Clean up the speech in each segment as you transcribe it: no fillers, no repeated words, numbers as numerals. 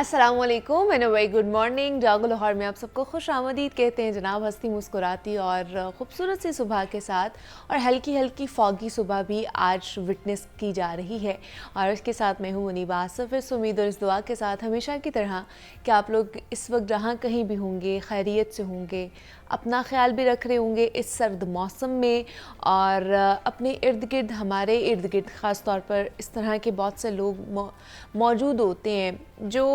अस्सलामुअलैकुम and very good morning. जागो लाहौर में आप सबको खुश आमदीद कहते हैं जनाब। हंसती मुस्कुराती और ख़ूबसूरत सी सुबह के साथ और हल्की हल्की फॉगी सुबह भी आज विटनेस की जा रही है। और इसके साथ मैं हूँ मुनीबा आसिफ। इस उम्मीद और इस दुआ के साथ हमेशा की तरह कि आप लोग इस वक्त जहाँ कहीं भी होंगे खैरियत से होंगे, अपना ख्याल भी रख रहे होंगे इस सर्द मौसम में। और अपने इर्द गिर्द, हमारे इर्द गिर्द ख़ास तौर पर इस तरह के बहुत से लोग मौजूद होते हैं जो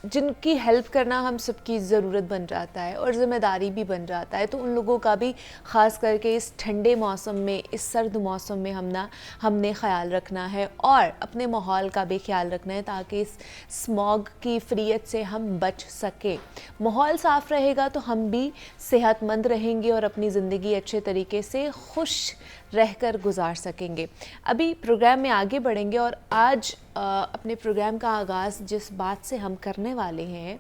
जिनकी हेल्प करना हम सबकी ज़रूरत बन जाता है और ज़िम्मेदारी भी बन जाता है। तो उन लोगों का भी ख़ास करके इस ठंडे मौसम में, इस सर्द मौसम में हमने ख़याल रखना है और अपने माहौल का भी ख्याल रखना है ताकि इस स्मॉग की फ़रियत से हम बच सकें। माहौल साफ़ रहेगा तो हम भी सेहतमंद रहेंगे और अपनी ज़िंदगी अच्छे तरीके से खुश रहकर गुजार सकेंगे। अभी प्रोग्राम में आगे बढ़ेंगे और आज अपने प्रोग्राम का आगाज़ जिस बात से हम करने वाले हैं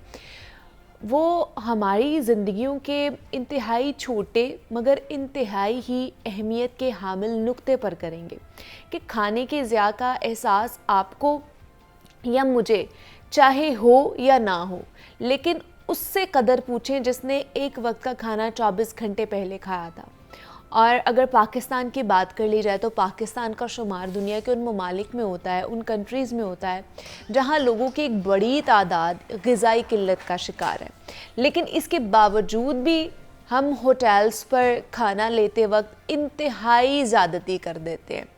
वो हमारी ज़िंदगियों के इंतहाई छोटे मगर इंतहाई ही अहमियत के हामिल नुक्ते पर करेंगे कि खाने के ज़िया का एहसास आपको या मुझे चाहे हो या ना हो, लेकिन उससे कदर पूछें जिसने एक वक्त का खाना 24 घंटे पहले खाया था। और अगर पाकिस्तान की बात कर ली जाए तो पाकिस्तान का शुमार दुनिया के उन ममालिक में होता है, उन कंट्रीज़ में होता है जहाँ लोगों की एक बड़ी तादाद ग़िज़ाई किल्लत का शिकार है। लेकिन इसके बावजूद भी हम होटल्स पर खाना लेते वक्त इंतहाई ज़्यादती कर देते हैं।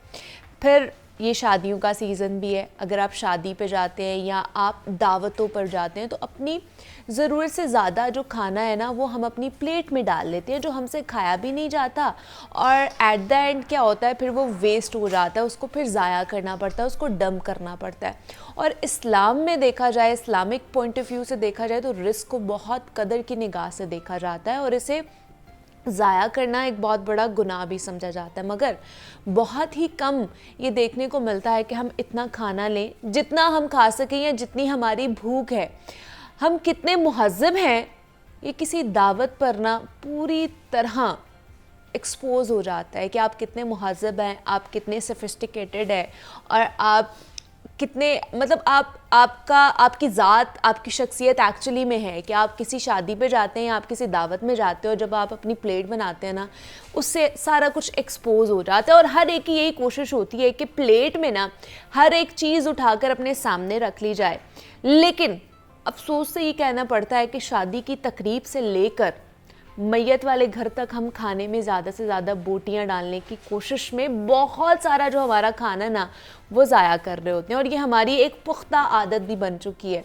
फिर ये शादियों का सीज़न भी है, अगर आप शादी पे जाते हैं या आप दावतों पर जाते हैं तो अपनी ज़रूरत से ज़्यादा जो खाना है ना वो हम अपनी प्लेट में डाल लेते हैं जो हमसे खाया भी नहीं जाता और एट द एंड क्या होता है फिर वो वेस्ट हो जाता है, उसको फिर ज़ाया करना पड़ता है, उसको डंप करना पड़ता है। और इस्लाम में देखा जाए, इस्लामिक पॉइंट ऑफ व्यू से देखा जाए तो रिस्क को बहुत कदर की निगाह से देखा जाता है और इसे ज़ाया करना एक बहुत बड़ा गुनाह भी समझा जाता है। मगर बहुत ही कम ये देखने को मिलता है कि हम इतना खाना लें जितना हम खा सकें या जितनी हमारी भूख है। हम कितने मुहज़्ज़ब हैं ये किसी दावत पर ना पूरी तरह एक्सपोज हो जाता है कि आप कितने मुहज़्ज़ब हैं, आप कितने सोफिस्टिकेटेड हैं और आप कितने मतलब आपकी ज़ात, आपकी शख्सियत एक्चुअली में है कि आप किसी शादी पे जाते हैं, आप किसी दावत में जाते हो, जब आप अपनी प्लेट बनाते हैं ना उससे सारा कुछ एक्सपोज हो जाता है। और हर एक की यही कोशिश होती है कि प्लेट में ना हर एक चीज़ उठाकर अपने सामने रख ली जाए। लेकिन अफसोस से ये कहना पड़ता है कि शादी की तकरीब से लेकर मैयत वाले घर तक हम खाने में ज़्यादा से ज़्यादा बोटियां डालने की कोशिश में बहुत सारा जो हमारा खाना ना वो ज़ाया कर रहे होते हैं और ये हमारी एक पुख्ता आदत भी बन चुकी है।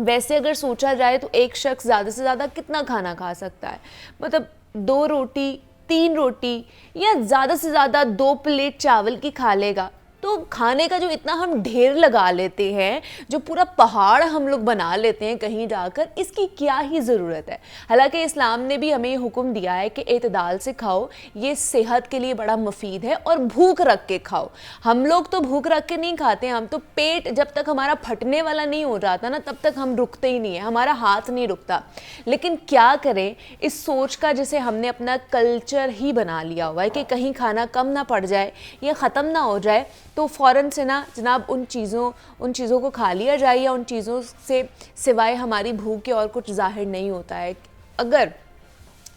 वैसे अगर सोचा जाए तो एक शख्स ज़्यादा से ज़्यादा कितना खाना खा सकता है, मतलब 2 रोटी, 3 रोटी या ज़्यादा से ज़्यादा 2 प्लेट चावल की खा लेगा। तो खाने का जो इतना हम ढेर लगा लेते हैं, जो पूरा पहाड़ हम लोग बना लेते हैं कहीं जाकर, इसकी क्या ही ज़रूरत है। हालांकि इस्लाम ने भी हमें ये हुक्म दिया है कि एतदाल से खाओ, ये सेहत के लिए बड़ा मुफीद है और भूख रख के खाओ। हम लोग तो भूख रख के नहीं खाते, हम तो पेट जब तक हमारा फटने वाला नहीं हो जाता ना तब तक हम रुकते ही नहीं है, हमारा हाथ नहीं रुकता। लेकिन क्या करें इस सोच का जिसे हमने अपना कल्चर ही बना लिया हुआ है कि कहीं खाना कम ना पड़ जाए या ख़त्म ना हो जाए तो फ़ौरन से ना जनाब उन चीज़ों को खा लिया जाए या उन चीज़ों से सिवाय हमारी भूख के और कुछ ज़ाहिर नहीं होता है। अगर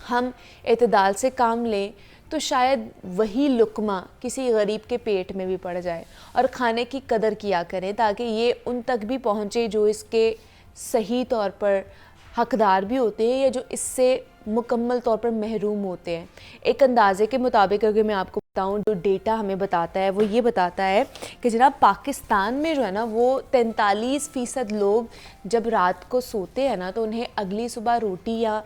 हम एतदाल से काम लें तो शायद वही लुक़मा किसी गरीब के पेट में भी पड़ जाए। और खाने की कदर किया करें ताकि ये उन तक भी पहुँचे जो इसके सही तौर पर हकदार भी होते हैं या जो इससे मुकम्मल तौर पर महरूम होते हैं। एक अंदाज़े के मुताबिक अगर मैं आपको बताऊं, जो डेटा हमें बताता है वो ये बताता है कि जनाब पाकिस्तान में जो है ना वो 43% लोग जब रात को सोते हैं ना तो उन्हें अगली सुबह रोटी या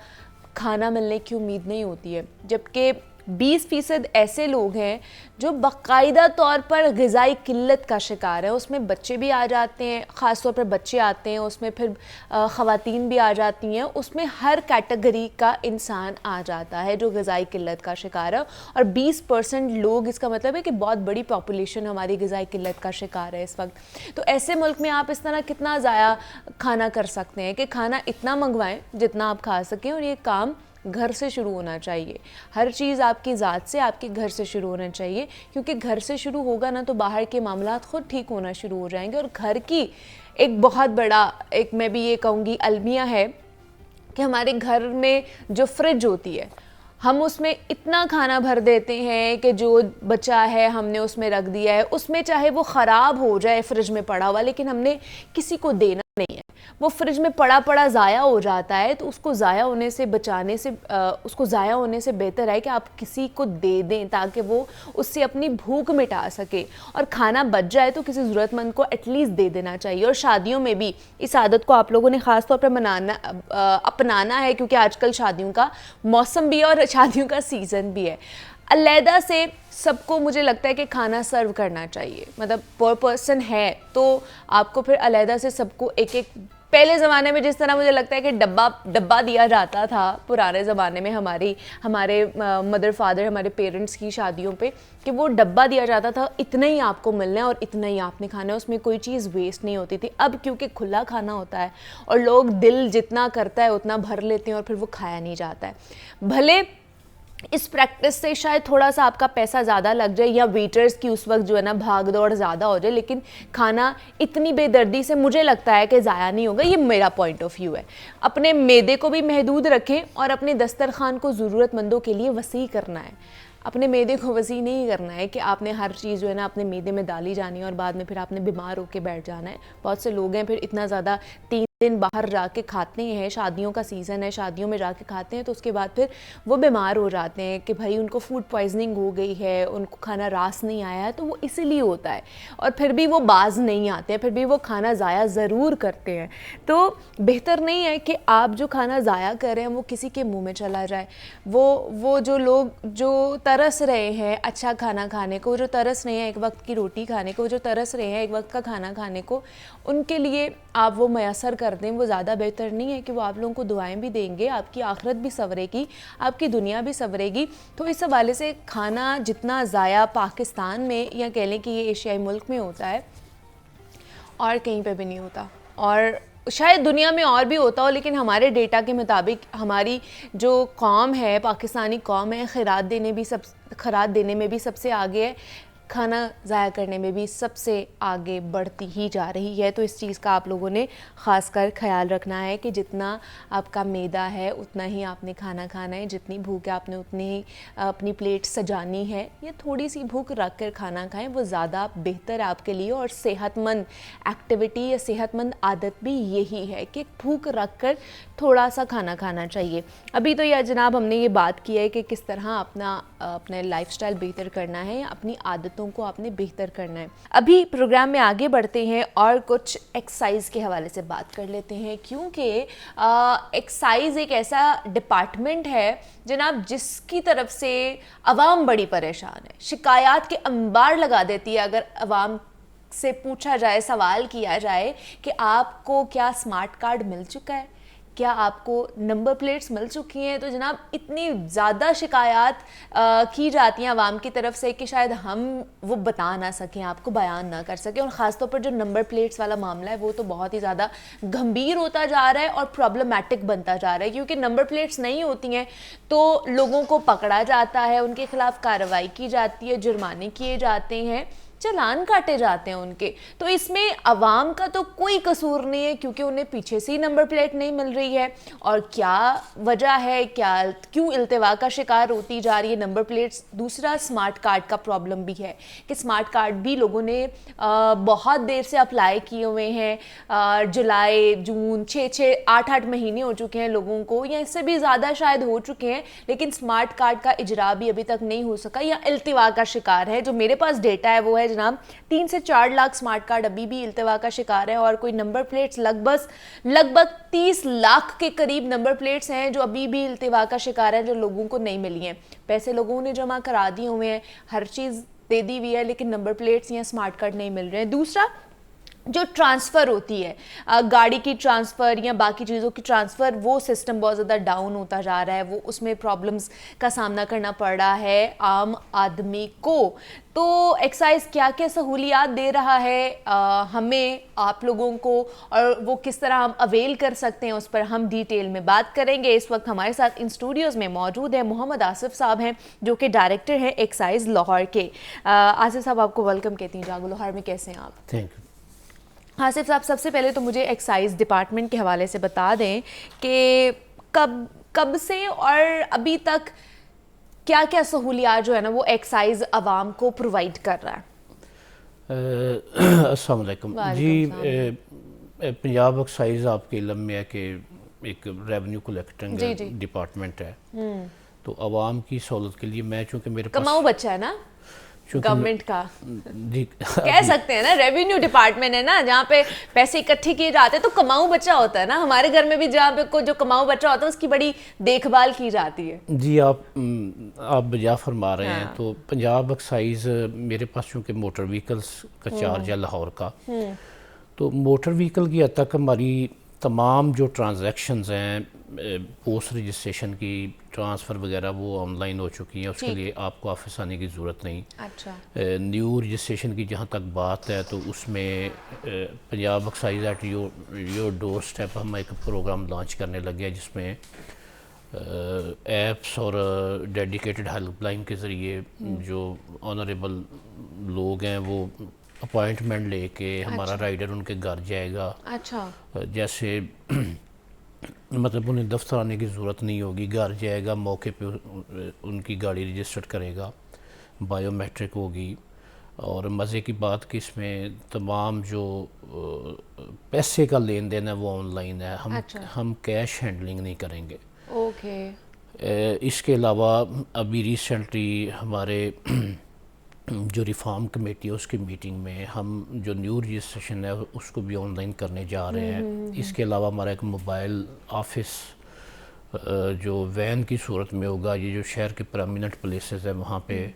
खाना मिलने की उम्मीद नहीं होती है, जबकि 20% ऐसे लोग हैं जो बाकायदा तौर पर ग़िज़ाई किल्लत का शिकार है। उसमें बच्चे भी आ जाते हैं, ख़ास तौर पर बच्चे आते हैं, उसमें फिर ख़वातीन भी आ जाती हैं, उसमें हर कैटेगरी का इंसान आ जाता है जो ग़िज़ाई किल्लत का शिकार है। और 20% लोग, इसका मतलब है कि बहुत बड़ी पॉपुलेशन हमारी ग़िज़ाई किल्लत का शिकार है इस वक्त। तो ऐसे मुल्क में आप इस तरह कितना ज़ाया खाना कर सकते हैं कि खाना इतना मंगवाएं जितना आप खा सकें और ये काम घर से शुरू होना चाहिए। हर चीज़ आपकी ज़ात से, आपके घर से शुरू होना चाहिए, क्योंकि घर से शुरू होगा ना तो बाहर के मामलात ख़ुद ठीक होना शुरू हो जाएंगे। और घर की एक बहुत बड़ा, एक मैं भी ये कहूँगी अलमिया है कि हमारे घर में जो फ्रिज होती है, हम उसमें इतना खाना भर देते हैं कि जो बचा है हमने उसमें रख दिया है, उसमें चाहे वो ख़राब हो जाए फ्रिज में पड़ा हुआ, लेकिन हमने किसी को देना नहीं है। वो फ्रिज में पड़ा पड़ा ज़ाया हो जाता है, तो उसको ज़ाया होने से बचाने से उसको ज़ाया होने से बेहतर है कि आप किसी को दे दें ताकि वो उससे अपनी भूख मिटा सके। और खाना बच जाए तो किसी ज़रूरतमंद को एटलीस्ट दे देना चाहिए। और शादियों में भी इस आदत को आप लोगों ने ख़ास तौर पर अपनाना है, क्योंकि आजकल शादियों का मौसम भी है और शादियों का सीज़न भी है। अलहदा से सबको मुझे लगता है कि खाना सर्व करना चाहिए, मतलब पर पर्सन है तो आपको फिर अलहदा से सबको एक एक, पहले ज़माने में जिस तरह मुझे लगता है कि डब्बा दिया जाता था पुराने ज़माने में हमारे मदर फादर, हमारे पेरेंट्स की शादियों पे, कि वो डब्बा दिया जाता था, इतना ही आपको मिलना है और इतना ही आपने खाना है, उसमें कोई चीज़ वेस्ट नहीं होती थी। अब क्योंकि खुला खाना होता है और लोग दिल जितना करता है उतना भर लेते हैं और फिर वो खाया नहीं जाता है। भले इस प्रैक्टिस से शायद थोड़ा सा आपका पैसा ज़्यादा लग जाए या वेटर्स की उस वक्त जो है ना भाग दौड़ ज़्यादा हो जाए, लेकिन खाना इतनी बेदर्दी से मुझे लगता है कि ज़ाया नहीं होगा। ये मेरा पॉइंट ऑफ व्यू है। अपने मैदे को भी महदूद रखें और अपने दस्तरखान को ज़रूरतमंदों के लिए वसी करना है। अपने मैदे को वसी नहीं करना है कि आपने हर चीज़ जो है ना अपने मैदे में डाली जानी है और बाद में फिर आपने बीमार होकर बैठ जाना है। बहुत से लोग हैं फिर इतना ज़्यादा 3 दिन बाहर जाके खाते हैं, शादियों का सीज़न है, शादियों में जाके खाते हैं, तो उसके बाद फिर वो बीमार हो जाते हैं कि भाई उनको फूड पॉइजनिंग हो गई है, उनको खाना रास नहीं आया है, तो वो इसीलिए होता है। और फिर भी वो बाज नहीं आते हैं, फिर भी वो खाना ज़ाया ज़रूर करते हैं। तो बेहतर नहीं है कि आप जो खाना ज़ाया कर रहे हैं वो किसी के मुँह में चला जाए। वो जो लोग जो तरस रहे हैं अच्छा खाना खाने को, जो तरस रहे हैं एक वक्त की रोटी खाने को, जो तरस रहे हैं एक वक्त का खाना खाने को, उनके लिए आप वो मैसर कर दें, वो ज़्यादा बेहतर नहीं है कि वो आप लोगों को दुआएं भी देंगे, आपकी आखिरत भी संवरेगी, आपकी दुनिया भी संवरेगी। तो इस हवाले से खाना जितना ज़ाया पाकिस्तान में या कह लें कि ये एशियाई मुल्क में होता है और कहीं पे भी नहीं होता, और शायद दुनिया में और भी होता हो, लेकिन हमारे डेटा के मुताबिक हमारी जो कौम है, पाकिस्तानी कौम है, खैरात देने में भी सबसे आगे है, खाना ज़ाया करने में भी सबसे आगे बढ़ती ही जा रही है। तो इस चीज़ का आप लोगों ने ख़ासकर ख्याल रखना है कि जितना आपका मैदा है उतना ही आपने खाना खाना है, जितनी भूख है आपने उतनी ही अपनी प्लेट सजानी है, या थोड़ी सी भूख रख कर खाना खाएं, वो ज़्यादा बेहतर है आपके लिए। और सेहतमंद एक्टिविटी या सेहतमंद आदत भी यही है कि भूख रख कर थोड़ा सा खाना खाना चाहिए। अभी तो यह जनाब हमने ये बात की है कि किस तरह अपना लाइफस्टाइल बेहतर करना है, अपनी आदतों को आपने बेहतर करना है। अभी प्रोग्राम में आगे बढ़ते हैं और कुछ एक्सरसाइज के हवाले से बात कर लेते हैं, क्योंकि एक्सरसाइज एक ऐसा डिपार्टमेंट है जनाब जिसकी तरफ से अवाम बड़ी परेशान है, शिकायत के अंबार लगा देती है। अगर अवाम से पूछा जाए, सवाल किया जाए कि आपको क्या स्मार्ट कार्ड मिल चुका है, क्या आपको नंबर प्लेट्स मिल चुकी हैं, तो जनाब इतनी ज़्यादा शिकायत की जाती हैं आवाम की तरफ से कि शायद हम वो बता ना सकें, आपको बयान ना कर सकें। और ख़ास तौर पर जो नंबर प्लेट्स वाला मामला है वो तो बहुत ही ज़्यादा गंभीर होता जा रहा है और प्रॉब्लमेटिक बनता जा रहा है, क्योंकि नंबर प्लेट्स नहीं होती हैं तो लोगों को पकड़ा जाता है, उनके खिलाफ़ कार्रवाई की जाती है, जुर्माने किए जाते हैं, चालान काटे जाते हैं उनके। तो इसमें अवाम का तो कोई कसूर नहीं है, क्योंकि उन्हें पीछे से ही नंबर प्लेट नहीं मिल रही है। और क्या वजह है, क्यों इल्तिवा का शिकार होती जा रही है नंबर प्लेट्स। दूसरा स्मार्ट कार्ड का प्रॉब्लम भी है कि स्मार्ट कार्ड भी लोगों ने बहुत देर से अप्लाई किए हुए हैं, जुलाई जून 6-8 महीने हो चुके हैं लोगों को, या इससे भी ज़्यादा शायद हो चुके हैं, लेकिन स्मार्ट कार्ड का इजरा भी अभी तक नहीं हो सका या इल्तिवा का शिकार है। जो मेरे पास डेटा है वो है जनाब 3 से 4 लाख स्मार्ट कार्ड अभी भी इल्तिवा का शिकार है, और कोई नंबर प्लेट्स लगभग 30 लाख के करीब नंबर प्लेट्स हैं जो अभी भी इल्तिवा का शिकार है, जो लोगों को नहीं मिली हैं। पैसे लोगों ने जमा करा दिए हुए हैं, हर चीज़ दे दी हुई है, लेकिन नंबर प्लेट्स या स्मार्ट कार्ड नहीं मिल रहे हैं। दूसरा जो ट्रांसफ़र होती है, गाड़ी की ट्रांसफ़र या बाकी चीज़ों की ट्रांसफ़र, वो सिस्टम बहुत ज़्यादा डाउन होता जा रहा है, वो उसमें प्रॉब्लम्स का सामना करना पड़ रहा है आम आदमी को। तो एक्साइज क्या क्या सहूलियात दे रहा है हमें, आप लोगों को, और वो किस तरह हम अवेल कर सकते हैं, उस पर हम डिटेल में बात करेंगे। इस वक्त हमारे साथ इन स्टूडियोज़ में मौजूद है मोहम्मद आसिफ साहब हैं, जो कि डायरेक्टर हैं एक्साइज लाहौर के। आसिफ साहब, आपको वेलकम कहती हूँ जागो लाहौर में। कैसे हैं आप? Thank you. आसिफ साहब, सबसे पहले तो मुझे एक्साइज डिपार्टमेंट के हवाले से बता दें कि कब कब से और अभी तक क्या क्या सहूलियात जो है ना वो एक्साइज आवाम को प्रोवाइड कर रहा है। अस्सलाम वालेकुम जी। पंजाब एक्साइज आपके इल्म में है कि एक रेवेन्यू कलेक्टिंग डिपार्टमेंट है। तो आवाम की सहूलत के लिए मैं, चूँकि मेरे पास कमाऊ बच्चा है ना गवर्नमेंट का, जी कह सकते हैं ना, रेवेन्यू डिपार्टमेंट है ना, जहाँ पे पैसे इकट्ठे किए जाते हैं, तो कमाऊ बच्चा होता है ना। हमारे घर में भी जहाँ पे को जो कमाऊ बच्चा होता है उसकी बड़ी देखभाल की जाती है। जी, आप बजा फरमा रहे हैं। तो पंजाब एक्साइज, मेरे पास चूँकि मोटर व्हीकल्स का चार्ज है लाहौर का, तो मोटर व्हीकल की हद तक हमारी तमाम जो ट्रांजैक्शंस हैं, पोस्ट रजिस्ट्रेशन की, ट्रांसफ़र वगैरह, वो ऑनलाइन हो चुकी हैं। उसके लिए आपको ऑफिस आने की ज़रूरत नहीं। अच्छा। न्यू रजिस्ट्रेशन की जहाँ तक बात है, तो उसमें Punjab excise at your door step हम एक प्रोग्राम लॉन्च करने लगे हैं, जिसमें ऐप्स और डेडिकेटेड हेल्पलाइन के ज़रिए जो ऑनरेबल लोग हैं वो अपॉइंटमेंट लेके हमारा राइडर उनके घर जाएगा। अच्छा। जैसे मतलब उन्हें दफ्तर आने की ज़रूरत नहीं होगी, घर जाएगा, मौके पे उनकी गाड़ी रजिस्टर्ड करेगा, बायोमेट्रिक होगी। और मज़े की बात कि इसमें तमाम जो पैसे का लेन देन है वो ऑनलाइन है। हम कैश हैंडलिंग नहीं करेंगे। ओके। इसके अलावा अभी रिसेंटली हमारे जो रिफॉर्म कमेटी है उसकी मीटिंग में हम जो न्यू रजिस्ट्रेशन है उसको भी ऑनलाइन करने जा रहे हैं। इसके अलावा हमारा एक मोबाइल ऑफिस जो वैन की सूरत में होगा, ये जो शहर के प्रोमिनेंट प्लेसेस है वहाँ पे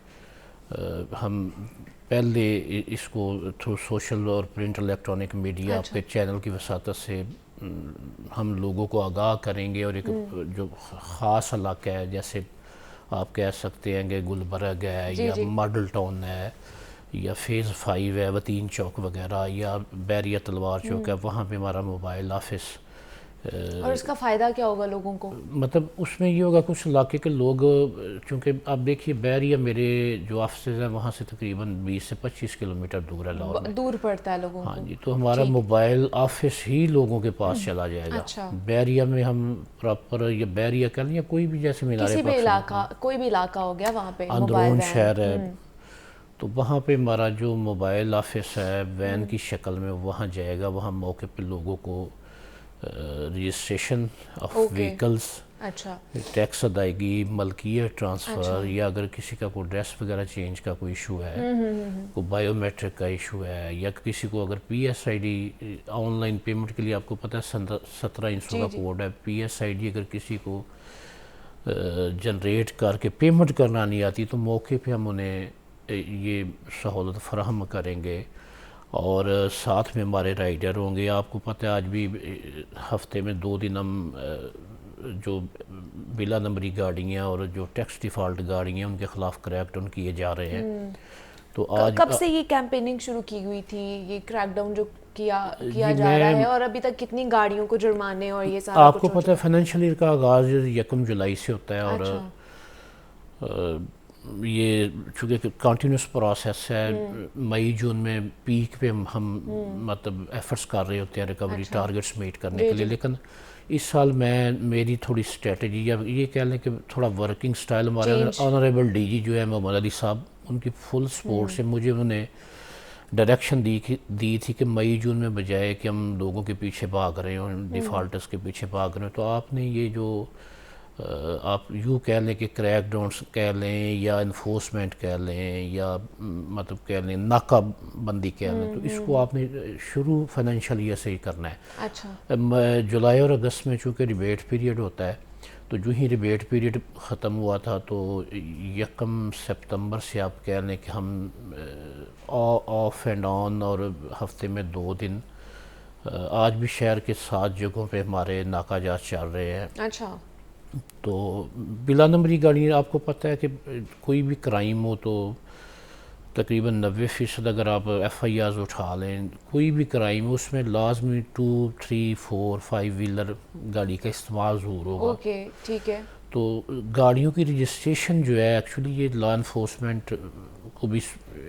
हम पहले इसको थ्रू सोशल और प्रिंट इलेक्ट्रॉनिक मीडिया के चैनल की वसातत से हम लोगों को आगाह करेंगे। और एक जो ख़ास इलाका है, जैसे आप कह सकते हैं कि गुलबर्ग है या मॉडल टाउन है या फेज़ 5 है, वतीन चौक वगैरह, या बैरिया तलवार चौक है, वहाँ पे हमारा मोबाइल ऑफिस। और इसका फ़ायदा क्या होगा लोगों को? मतलब उसमें ये होगा, कुछ इलाके के लोग, चूँकि आप देखिए बैरिया मेरे जो ऑफिस हैं वहाँ से तकरीबन 20 से 25 किलोमीटर दूर है लाहौर में। दूर पड़ता है लोगों को। हाँ जी, तो हमारा मोबाइल ऑफिस ही लोगों के पास चला जाएगा। अच्छा। बैरिया में हम प्रॉपर, या बैरिया कह लें या कोई भी, जैसे मीनारे किसी भी इलाका, कोई भी इलाका हो गया, वहाँ पे अंदरून शहर है, तो वहाँ पे हमारा जो मोबाइल ऑफिस है वैन की शक्ल में वहाँ जाएगा। वहाँ मौके पे लोगों को रजिस्ट्रेशन ऑफ व्हीकल्स, अच्छा, टैक्स अदायगी, मलकियत ट्रांसफ़र, या अगर किसी का कोई ड्रेस वगैरह चेंज का कोई इशू है, कोई बायोमेट्रिक का इशू है, या किसी को अगर PSID ऑनलाइन पेमेंट के लिए, आपको पता है 1700 का कोड है, PSID अगर किसी को जनरेट करके पेमेंट करना नहीं आती तो मौके पे हम उन्हें ये सहूलत फराहम करेंगे। और साथ में हमारे राइडर होंगे। आपको पता है आज भी हफ्ते में 2 दिन हम जो बिला नंबरी गाड़ियाँ और जो टैक्स डिफ़ॉल्ट गाड़ियाँ उनके ख़िलाफ़ क्रैकडाउन किए जा रहे हैं। तो आज कब से ये कैंपेनिंग शुरू की हुई थी, ये क्रैकडाउन जो किया जा रहा है, और अभी तक कितनी गाड़ियों को जुर्माने और ये सारा आपको पता है फाइनेंशियल ईयर का आगाज़ 1 जुलाई से होता है। और ये चूँकि कंटिन्यूस प्रोसेस है, मई जून में पीक पे हम मतलब एफर्ट्स कर रहे होते हैं रिकवरी टारगेट्स मीट करने के लिए। लेकिन इस साल मेरी थोड़ी स्ट्रेटजी, या ये कह लें कि थोड़ा वर्किंग स्टाइल, हमारे ऑनरेबल DG जो है मोहम्मद अली साहब, उनकी फुल सपोर्ट से मुझे उन्होंने डायरेक्शन दी थी कि मई जून में बजाय कि हम लोगों के पीछे भाग रहे हों, डिफ़ॉल्टर्स के पीछे भाग रहे हो, तो आपने ये जो आप यूँ कह लें कि क्रैकडाउन्स कह लें या इन्फोर्समेंट कह लें या मतलब कह लें नाकाबंदी कह लें, तो इसको आपने शुरू फाइनेंशियल ईयर से ही करना है। अच्छा। जुलाई और अगस्त में चूँकि रिबेट पीरियड होता है तो जो ही रिबेट पीरियड ख़त्म हुआ था तो 1 सितंबर से आप कह लें कि हम ऑफ एंड ऑन और हफ्ते में 2 दिन आज भी शहर के 7 जगहों पे हमारे नाकाजात चल रहे हैं। अच्छा। तो बिला नंबरी गाड़ी, आपको पता है कि कोई भी क्राइम हो तो तकरीबन 90% अगर आप FIRs उठा लें, कोई भी क्राइम उसमें लाजमी 2, 3, 4, 5 व्हीलर गाड़ी का इस्तेमाल ज़रूर होगा। ओके, ठीक है। तो गाड़ियों की रजिस्ट्रेशन जो है एक्चुअली ये लॉ इन्फोर्समेंट को भी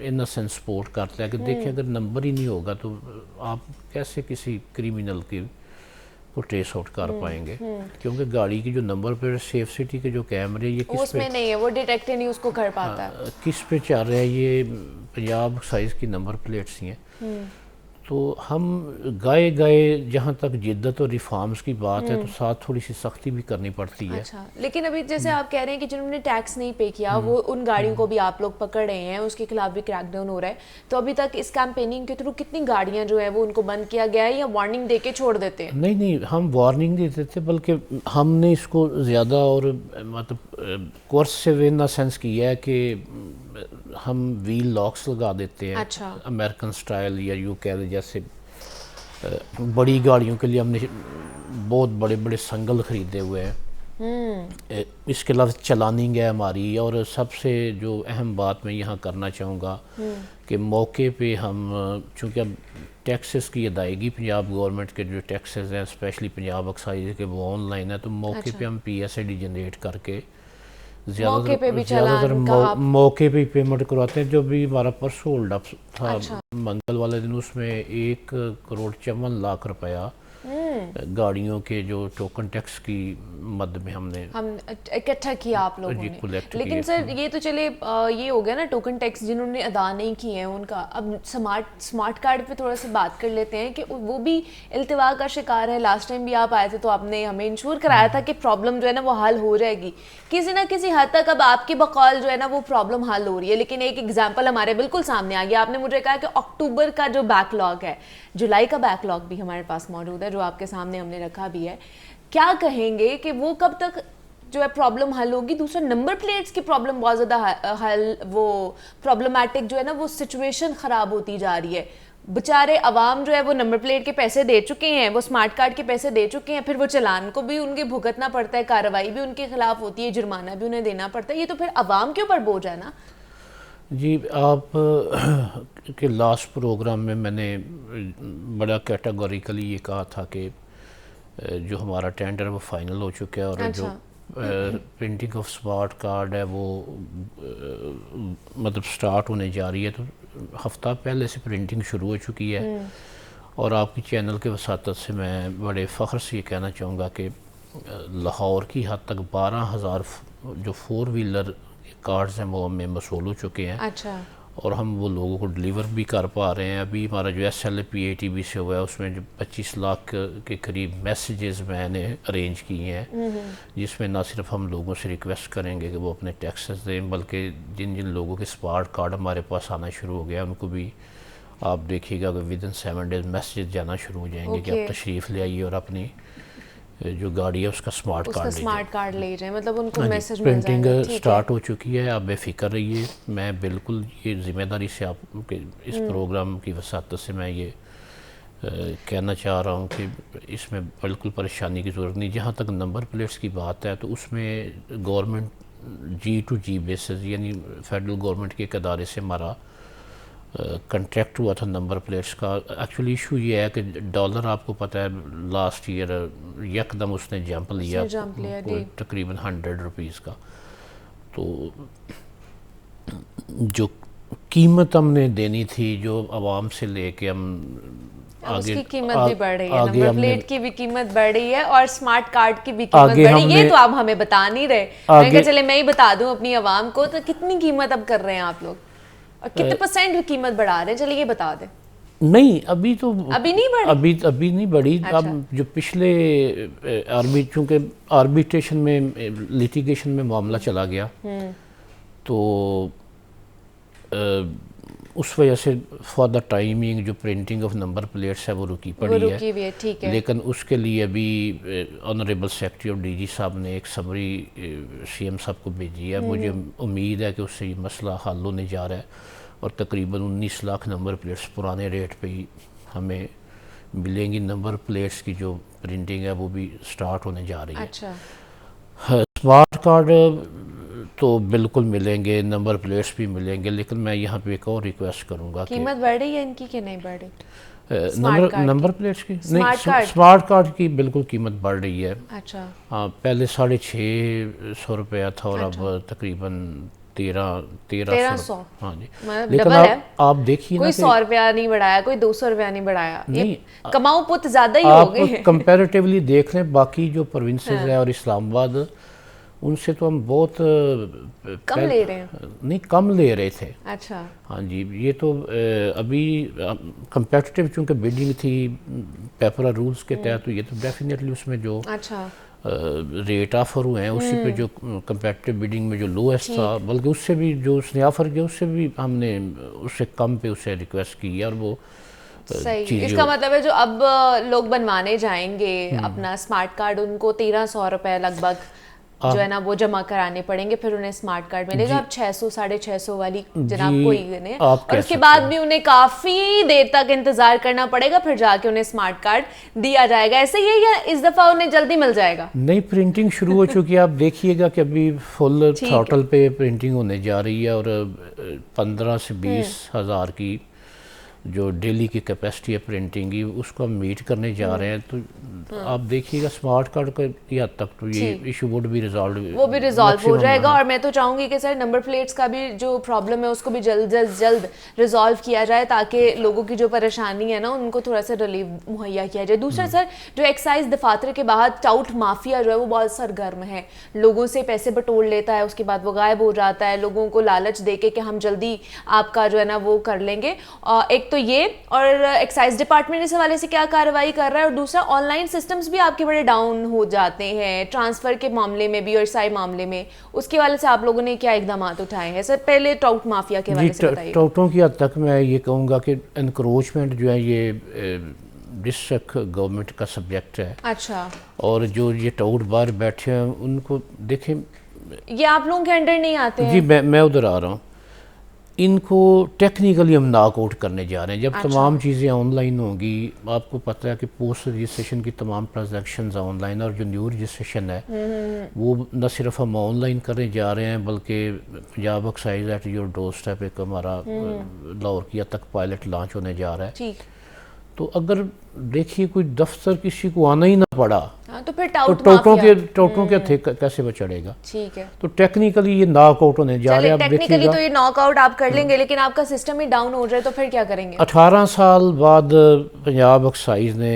इन सेंस सपोर्ट करता है कि देखिए अगर नंबर ही नहीं होगा तो आप कैसे किसी क्रिमिनल की को ट्रेस आउट कर पाएंगे, क्योंकि गाड़ी की जो नंबर प्लेट सेफ सिटी के जो कैमरे ये किस उसमें पे नहीं है, वो डिटेक्ट नहीं उसको कर पाता है। किस पे चल रहा है, ये पंजाब साइज़ की नंबर प्लेट्स ही हैं। तो हम गाए गाए जहाँ तक जिद्दत और रिफॉर्म्स की बात है तो साथ थोड़ी सी सख्ती भी करनी पड़ती है। अच्छा, लेकिन अभी जैसे आप कह रहे हैं कि जिन्होंने टैक्स नहीं पे किया वो उन गाड़ियों को भी आप लोग पकड़ रहे हैं, उसके खिलाफ भी क्रैकडाउन हो रहा है, तो अभी तक इस कैंपेनिंग के थ्रू कितनी गाड़ियां जो है वो उनको बंद किया गया है या वार्निंग दे के छोड़ देते हैं? नहीं नहीं, हम वार्निंग देते थे, बल्कि हमने इसको ज़्यादा और मतलब कोर्स से इन सेंस किया है कि हम व्हील लॉक्स लगा देते हैं। अच्छा। अमेरिकन स्टाइल या यू कह दे जैसे बड़ी गाड़ियों के लिए हमने बहुत बड़े बड़े संगल ख़रीदे हुए हैं। इसके अलावा चलानिंग है हमारी, और सबसे जो अहम बात मैं यहाँ करना चाहूँगा कि मौके पे हम चूँकि अब टैक्सेस की अदायगी पंजाब गवर्नमेंट के जो टैक्सेस हैं स्पेशली पंजाब एक्साइज के वो ऑनलाइन है, तो मौके पे हम PSID जनरेट करके मौके पे भी ज़्यादातर चालान का आप- मौके पे ही पेमेंट करवाते हैं। जो भी हमारा परसों होल्ड अप था अच्छा। मंगल वाले दिन, उसमें 1,54,00,000 रुपया गाड़ियों के जो टोकन टैक्स की मद में हमने हम इकट्ठा किया आप लोगों जी, ने। collect लेकिन किए। सर ये तो चले ये हो गया ना टोकन टैक्स जिन्होंने अदा नहीं किए हैं उनका। अब स्मार्ट कार्ड पे थोड़ा सा बात कर लेते हैं कि वो भी इल्तिवा का शिकार है। लास्ट टाइम भी आप आए थे तो आपने हमें इंश्योर कराया था कि प्रॉब्लम जो है ना वो हल हो जाएगी किसी ना किसी हद तक। अब आपके बकौल जो है ना वो प्रॉब्लम हल हो रही है, लेकिन एक एग्जाम्पल हमारे बिल्कुल सामने आ गया। आपने मुझे कहा कि अक्टूबर का जो बैकलॉग है, जुलाई का बैकलॉग भी हमारे पास मौजूद है जो आपके सामने हमने रखा भी है। क्या कहेंगे कि वो कब तक जो है प्रॉब्लम हल होगी? दूसरा, नंबर प्लेट्स की प्रॉब्लम बहुत ज़्यादा हल वो प्रॉब्लमैटिक जो है ना वो सिचुएशन ख़राब होती जा रही है। बेचारे अवाम जो है वो नंबर प्लेट के पैसे दे चुके हैं, वो स्मार्ट कार्ड के पैसे दे चुके हैं, फिर वो चालान को भी उनके भुगतना पड़ता है, कार्रवाई भी उनके खिलाफ होती है, जुर्माना भी उन्हें देना पड़ता है। ये तो फिर अवाम के ऊपर बोझ है ना। जी, आप के लास्ट प्रोग्राम में मैंने बड़ा कैटेगोरिकली ये कहा था कि जो हमारा टेंडर वो फाइनल हो चुका है, और अच्छा। जो प्रिंटिंग ऑफ स्मार्ट कार्ड है वो मतलब स्टार्ट होने जा रही है। तो हफ्ता पहले से प्रिंटिंग शुरू हो चुकी है, और आपकी चैनल के वसातत से मैं बड़े फ़ख्र से ये कहना चाहूँगा कि लाहौर की हद तक 12,000 जो 4 व्हीलर कार्ड्स हैं वो हमें मसूल हो चुके हैं। अच्छा। और हम वो लोगों को डिलीवर भी कर पा रहे हैं। अभी हमारा जो SLAPATB से हुआ है उसमें जो 25 लाख के करीब मैसेजेस मैंने अरेंज किए हैं, जिसमें ना सिर्फ हम लोगों से रिक्वेस्ट करेंगे कि वो अपने टैक्सेस दें, बल्कि जिन जिन लोगों के स्मार्ट कार्ड हमारे पास आना शुरू हो गया उनको भी आप देखिएगा कि विदिन 7 डेज मैसेज जाना शुरू हो जाएंगे कि आप तशरीफ़ ले आइए और अपनी जो गाड़ी है उसका स्मार्ट कार्ड ले जाए, मतलब उनको मैसेज मिल प्रिंटिंग जाएगा। स्टार्ट हो चुकी है, आप बेफिक्र रहिए। मैं बिल्कुल ये ज़िम्मेदारी से आपके इस प्रोग्राम की वसात से मैं ये कहना चाह रहा हूँ कि इसमें बिल्कुल परेशानी की ज़रूरत नहीं। जहाँ तक नंबर प्लेट्स की बात है तो उसमें गवर्नमेंट G2G बेसिस, यानी फेडरल गवर्नमेंट के एक अदारे से हमारा कंट्रैक्ट हुआ था नंबर प्लेट्स का। एक्चुअली इशू ये है कि डॉलर आपको पता है लास्ट ईयर यकदम उसने जंप लिया तकरीबन 100 रुपीज़ का। तो जो कीमत हमने देनी थी जो आवाम से लेके हम आगे उसकी कीमत भी बढ़ रही है, नंबर प्लेट की भी कीमत बढ़ रही है और स्मार्ट कार्ड की भी कीमत बढ़ रही है। ये तो आप हमें बता नहीं रहे। मैं कहा चले मैं ही बता दूं अपनी आवाम को, तो कितनी कीमत अब कर रहे हैं आप लोग और कितने % कीमत बढ़ा रहे हैं? चलिए ये बता दें। नहीं, अभी तो अभी नहीं बढ़ी, अभी नहीं बढ़ी। अच्छा। अब जो पिछले चूँकि आर्बिट्रेशन में लिटिगेशन में मामला चला गया तो उस वजह से फॉर द टाइमिंग जो प्रिंटिंग ऑफ नंबर प्लेट्स है वो रुकी वो पड़ी रुकी हुई है, ठीक है। लेकिन उसके लिए अभी ऑनरेबल सेक्रेटरी और डीजी साहब ने एक समरी सीएम साहब को भेजी है। मुझे उम्मीद है कि उससे ये मसला हल होने जा रहा है और तकरीबन 19 लाख नंबर प्लेट्स पुराने रेट पे ही हमें मिलेंगी। नंबर प्लेट्स की जो प्रिंटिंग है वो भी स्टार्ट होने जा रही है। अच्छा, स्मार्ट कार्ड तो बिल्कुल मिलेंगे, नंबर प्लेट्स भी मिलेंगे, लेकिन मैं यहाँ पे एक और रिक्वेस्ट करूँगा कि कीमत बढ़ रही है इनकी कि नहीं बढ़ रही? स्मार्ट कार्ड नंबर की? प्लेट्स की स्मार्ट कार्ड की? स्मार्ट कार्ड की बिल्कुल कीमत बढ़ रही है। अच्छा, हाँ, पहले 650 रुपया था और अच्छा। अब तकरीबन 1300। 1300? हाँ जी, मतलब लेकिन डबल है। आप देखिए ना कोई कि 100 रुपया नहीं बढ़ाया, कोई 200 रुपया नहीं बढ़ाया, नहीं, ये कमाऊ पुत ज्यादा ही हो आप गए। कंपैरेटिवली देख लें बाकी जो प्रोविंसेस है और इस्लामाबाद, उनसे तो हम बहुत कम ले रहे हैं। नहीं, कम ले रहे थे। अच्छा, हाँ जी, ये तो अभी कंपेटिटिव चूँकि बिडिंग थी पेपरा रूल्स के तहत, तो ये तो डेफिनेटली उसमें जो अच्छा, रेट ऑफर हुए हैं उसी पे जो कंपेटिटिव बिडिंग में जो लोएस्ट था, बल्कि उससे भी जो उसने ऑफर किया उससे भी हमने उससे कम पे उससे रिक्वेस्ट की है और वो सही। चीज़ें इसका मतलब है जो अब लोग बनवाने जाएंगे अपना स्मार्ट कार्ड, उनको 1300 रुपए लगभग जो है ना वो जमा कराने पड़ेंगे, फिर उन्हें स्मार्ट कार्ड मिलेगा। अब 600 650 वाली जनाब जी, को ही देने, आप और कह उसके सकते बाद हैं। भी उन्हें काफी देर तक इंतजार करना पड़ेगा, फिर जाके उन्हें स्मार्ट कार्ड दिया जाएगा। ऐसे ही है या इस दफा उन्हें जल्दी मिल जाएगा? नई प्रिंटिंग शुरू हो चुकी है। आप देखिएगा कि अभी फुल ठीक थ्रॉटल पे प्रिंटिंग होने जा रही है और 15 से 20 हज़ार की जो डेली की कैपेसिटी है प्रिंटिंग की, उसको हम मीट करने जा रहे हैं। तो आप देखिएगा स्मार्ट कार्ड का हद तक तो ये इशू वुड भी रिजॉल्व, वो भी रिजॉल्व हो जाएगा। और मैं तो चाहूंगी कि सर नंबर प्लेट्स का भी जो प्रॉब्लम है उसको भी जल्द रिजॉल्व किया जाए, ताकि लोगों की जो परेशानी है ना उनको थोड़ा सा रिलीफ मुहैया किया जाए। दूसरा सर, जो एक्साइज दफातर के बाहर टाउट माफिया जो है वो बहुत सरगर्म है, लोगों से पैसे बटोर लेता है, उसके बाद वो गायब हो जाता है, लोगों को लालच देके कि हम जल्दी आपका जो है ना वो कर लेंगे। एक तो ये, और एक्साइज डिपार्टमेंट इस हवाले से क्या कार्रवाई कर रहा है, और दूसरा ऑनलाइन सिस्टम्स भी आपके बड़े डाउन हो जाते हैं ट्रांसफर के मामले में भी और सारे मामले में, उसके हवाले से आप लोगों ने क्या इकदाम उठाए हैं? सर पहले टाउट माफिया के हवाले से बताइए। टाउटों की हद तक मैं ये कहूँगा कि एनक्रोचमेंट जो है ये डिस्ट्रिक्ट गवर्नमेंट का सब्जेक्ट है। अच्छा, और जो ये टाउट बाहर बैठे हैं उनको देखें, ये आप लोगों के अंडर नहीं आते जी हैं? मैं उधर आ रहा हूँ। इनको टेक्निकली हम नॉकआउट करने जा रहे हैं। जब तमाम चीज़ें ऑनलाइन होंगी, आपको पता है कि पोस्ट रजिस्ट्रेशन की तमाम ट्रांजैक्शंस ऑनलाइन, और जो न्यू रजिस्ट्रेशन है वो न सिर्फ हम ऑनलाइन करने जा रहे हैं बल्कि Punjab excise at your door step एक हमारा लाहौर की हद तक पायलट लॉन्च होने जा रहा है। ठीक। तो अगर देखिए कोई दफ्तर किसी को आना ही ना पड़ा, हाँ, तो फिर तो टाउट टाउटों के थे कैसे बचड़ेगा? ठीक है। तो टेक्निकली ये नॉकआउट होने जा रहे हैं। आप टेक्निकली देखिएगा तो ये नॉकआउट आप कर लेंगे, लेकिन आपका सिस्टम ही डाउन हो जाए तो फिर क्या करेंगे? 18 साल बाद पंजाब एक्साइज ने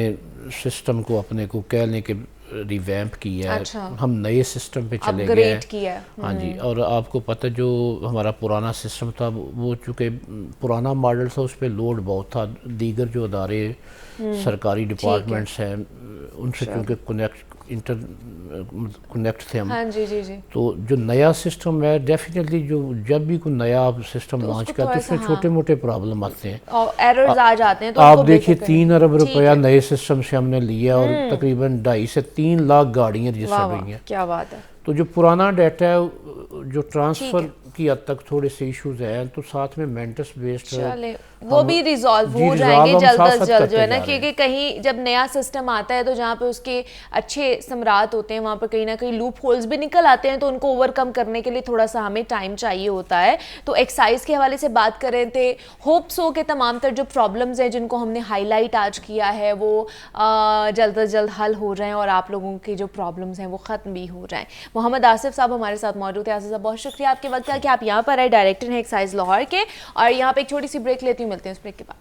सिस्टम को अपने को कह लें कि रिवैम्प किया है। अच्छा। हम नए सिस्टम पे चले गए हैं। अपग्रेड किया है। हाँ जी, और आपको पता है जो हमारा पुराना सिस्टम था वो चूँकि पुराना मॉडल था, उस पर लोड बहुत था। दीगर जो अदारे सरकारी डिपार्टमेंट्स हैं उनसे चूँकि कनेक्ट थे हम। हाँ जी जी जी। तो जो नया सिस्टम है डेफिनेटली जो जब भी कोई नया सिस्टम लॉन्च करते हैं उसमें छोटे मोटे प्रॉब्लम आते हैं और एरर्स आ जाते हैं, तो आप उनको देखिए बेहतर 3 अरब ठीक रुपया है। नए सिस्टम से हमने लिया और तकरीबन 2.5 से 3 लाख गाड़ियां रजिस्टर वाह हुई वाह, हैं। क्या बात है। तो जो पुराना डाटा है जो ट्रांसफ़र की हद तक थोड़े से इश्यूज हैं, तो साथ में मेंटेस बेस्ड चले वो भी रिजॉल्व जी, हो जाएंगे resolve हम जल्द साथ अज साथ जल्द करते जो है ना, जा रहे हैं। क्योंकि कहीं जब नया सिस्टम आता है तो जहाँ पे उसके अच्छे समरात होते हैं वहाँ पर कहीं ना कहीं लूप होल्स भी निकल आते हैं, तो उनको ओवरकम करने के लिए थोड़ा सा हमें टाइम चाहिए होता है। तो एक्साइज के हवाले से बात कर रहे थे, होप्स हो के तमाम तर जो प्रॉब्लम्स हैं जिनको हमने हाईलाइट आज किया है वो जल्द अज जल्द हल हो जाएं और आप लोगों की जो प्रॉब्लम्स हैं वो ख़त्म भी हो जाएं। मोहम्मद आसिफ साहब हमारे साथ मौजूद है। आसिफ साहब बहुत शुक्रिया आपके वक्त का कि आप यहाँ पर आए, डायरेक्टर हैं एक्साइज लाहौर के, और यहाँ पे एक छोटी सी ब्रेक लेती हूँ, मिलते हैं उस ब्रेक के बाद।